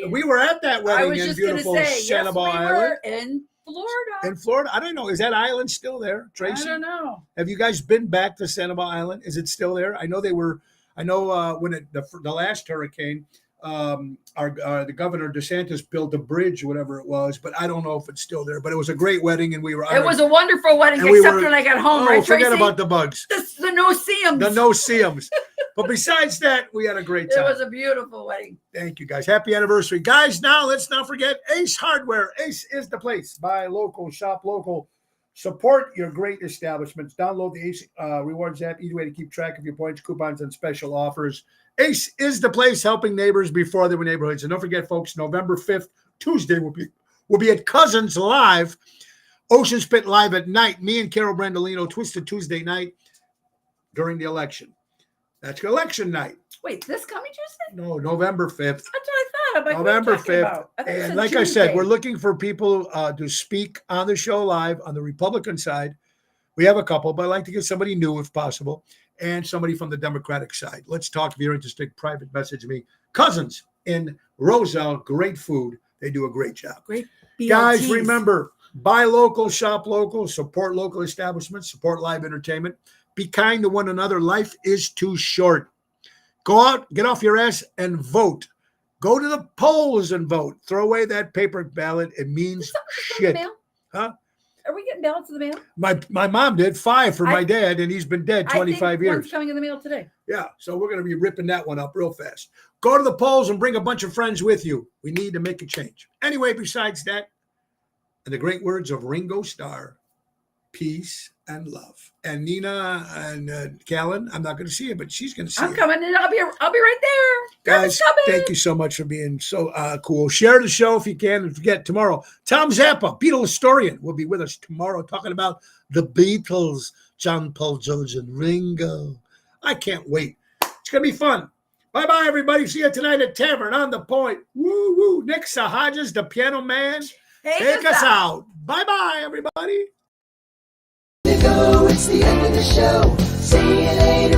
Speaker 1: We were at that wedding in beautiful Sanibel Island.
Speaker 2: In Florida.
Speaker 1: In Florida? I don't know. Is that island still there, Tracy?
Speaker 2: I don't know.
Speaker 1: Have you guys been back to Sanibel Island? Is it still there? I know they were. I know when the last hurricane, the governor DeSantis built a bridge, whatever it was, but I don't know if it's still there. But it was a great wedding, and we were.
Speaker 2: It was a wonderful wedding, except when I got home. Right,
Speaker 1: forget
Speaker 2: Tracy?
Speaker 1: about the bugs.
Speaker 2: The no-see-ums.
Speaker 1: The no-see-ums. But besides that, we had a great time.
Speaker 2: It was a beautiful wedding.
Speaker 1: Thank you, guys. Happy anniversary. Guys, now let's not forget Ace Hardware. Ace is the place. Buy local, shop local. Support your great establishments. Download the Ace Rewards app. Easy way to keep track of your points, coupons, and special offers. Ace is the place, helping neighbors before they were neighborhoods. And don't forget, folks, November 5th, Tuesday, we'll be at Cousins Live, Ocean Spit Live at night. Me and Carol Brandolino, Twisted Tuesday night during the election. That's election night.
Speaker 2: Wait, this coming Tuesday?
Speaker 1: No, November 5th.
Speaker 2: That's what I thought. I'm like,
Speaker 1: November
Speaker 2: what are you talking
Speaker 1: 5th.
Speaker 2: about? I thought you
Speaker 1: And
Speaker 2: said
Speaker 1: like I said,
Speaker 2: Tuesday.
Speaker 1: we're looking for people to speak on the show live on the Republican side. We have a couple, but I'd like to get somebody new if possible, and somebody from the Democratic side. Let's talk. If you're interested, private message me. Cousins in Roselle, great food. They do a great job.
Speaker 2: Great
Speaker 1: Guys,
Speaker 2: BLTs.
Speaker 1: remember, buy local, shop local, support local establishments, support live entertainment. Be kind to one another. Life is too short. Go out, get off your ass, and vote. Go to the polls and vote. Throw away that paper ballot. It means
Speaker 2: Is something in the
Speaker 1: shit.
Speaker 2: mail?
Speaker 1: Huh?
Speaker 2: Are we getting ballots in the mail?
Speaker 1: My mom did 5 for my
Speaker 2: I-
Speaker 1: dad, and he's been dead
Speaker 2: I
Speaker 1: 25
Speaker 2: think
Speaker 1: years.
Speaker 2: one's coming in the mail today.
Speaker 1: Yeah, so we're going to be ripping that one up real fast. Go to the polls and bring a bunch of friends with you. We need to make a change. Anyway, besides that, in the great words of Ringo Starr, peace and love. And Nina and Callan, I'm not going to see you, but she's going to see
Speaker 2: I'm
Speaker 1: you.
Speaker 2: coming and I'll be right there.
Speaker 1: Guys,
Speaker 2: coming.
Speaker 1: thank you so much for being so cool. Share the show if you can. And forget tomorrow, Tom Zappa, Beatle historian, will be with us tomorrow talking about the Beatles, John, Paul, George, and Ringo. I can't wait. It's going to be fun. Bye-bye, everybody. See you tonight at Tavern on the Point. Woo-woo. Nick Sahajas, the piano man. Take us out. Bye-bye, everybody.
Speaker 3: It's the end of the show. See you later.